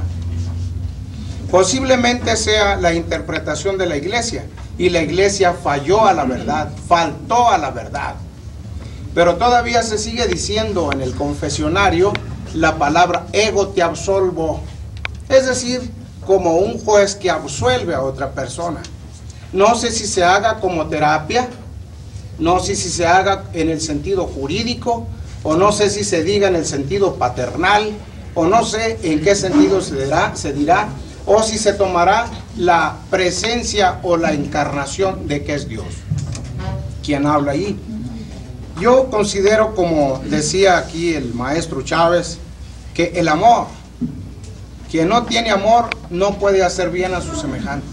Posiblemente sea la interpretación de la iglesia, y la iglesia falló a la verdad, faltó a la verdad. Pero todavía se sigue diciendo en el confesionario la palabra ego te absolvo, es decir, como un juez que absuelve a otra persona. No sé si se haga como terapia, no sé si se haga en el sentido jurídico, o no sé si se diga en el sentido paternal, o no sé en qué sentido se dirá, o si se tomará la presencia o la encarnación de que es Dios quien habla ahí. Yo considero, como decía aquí el maestro Chávez, que el amor, quien no tiene amor no puede hacer bien a sus semejantes.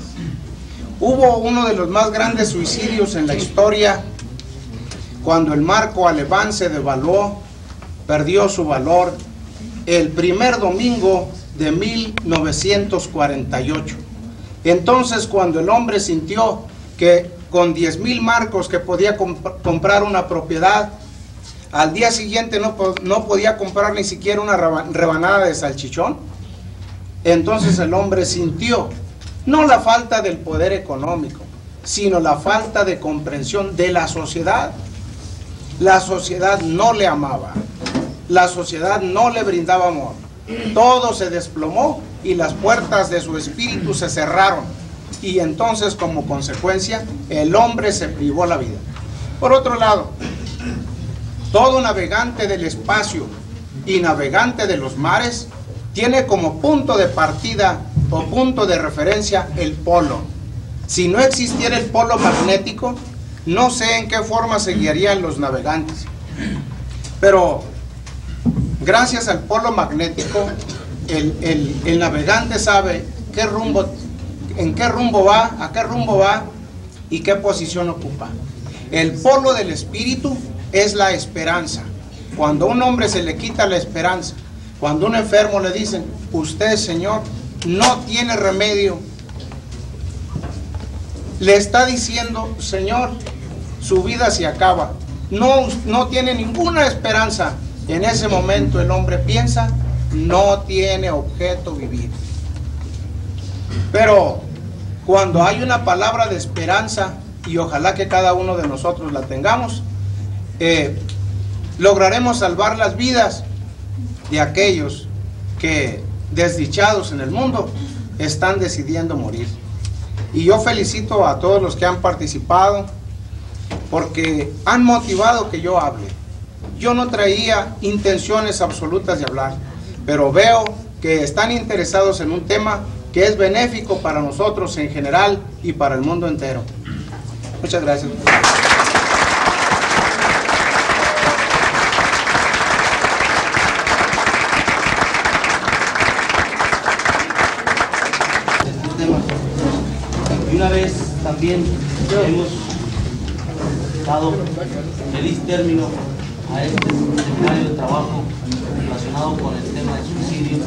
Hubo uno de los más grandes suicidios en la historia, cuando el marco alemán se devaluó, perdió su valor, el primer domingo de 1948. Entonces, cuando el hombre sintió que con 10,000 marcos que podía comprar una propiedad, al día siguiente no podía comprar ni siquiera una rebanada de salchichón, entonces el hombre sintió no la falta del poder económico, sino la falta de comprensión de la sociedad. La sociedad no le amaba, la sociedad no le brindaba amor, todo se desplomó y las puertas de su espíritu se cerraron, y entonces como consecuencia el hombre se privó la vida. Por otro lado, todo navegante del espacio y navegante de los mares tiene como punto de partida o punto de referencia el polo. Si no existiera el polo magnético, no sé en qué forma se guiarían los navegantes, pero gracias al polo magnético el navegante sabe en qué rumbo va, a qué rumbo va y qué posición ocupa. El polo del espíritu es la esperanza. Cuando a un hombre se le quita la esperanza, cuando a un enfermo le dicen, usted, Señor, no tiene remedio, le está diciendo, Señor, su vida se acaba, no tiene ninguna esperanza. En ese momento el hombre piensa, no tiene objeto vivir. Pero cuando hay una palabra de esperanza, y ojalá que cada uno de nosotros la tengamos, lograremos salvar las vidas de aquellos que, desdichados en el mundo, están decidiendo morir. Y yo felicito a todos los que han participado, porque han motivado que yo hable. Yo no traía intenciones absolutas de hablar, pero veo que están interesados en un tema que es benéfico para nosotros en general y para el mundo entero. Muchas gracias. Y una vez también hemos dado feliz término a este seminario de trabajo relacionado con el tema del suicidio.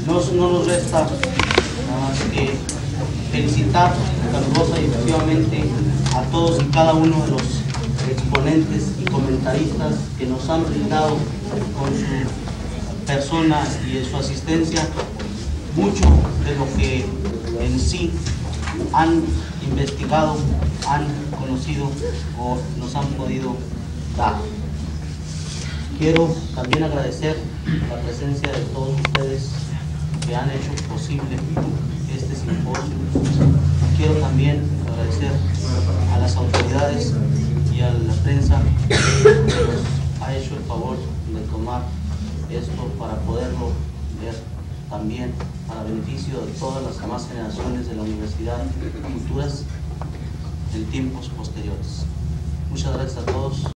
No nos resta nada más que felicitar calurosa y efectivamente a todos y cada uno de los exponentes y comentaristas que nos han brindado con su persona y su asistencia mucho de lo que en sí han investigado, han conocido o nos han podido dar. Quiero también agradecer la presencia de todos ustedes que han hecho posible este simposio. Quiero también agradecer a las autoridades y a la prensa que nos ha hecho el favor de tomar esto para poderlo ver también para beneficio de todas las demás generaciones de la universidad futuras en tiempos posteriores. Muchas gracias a todos.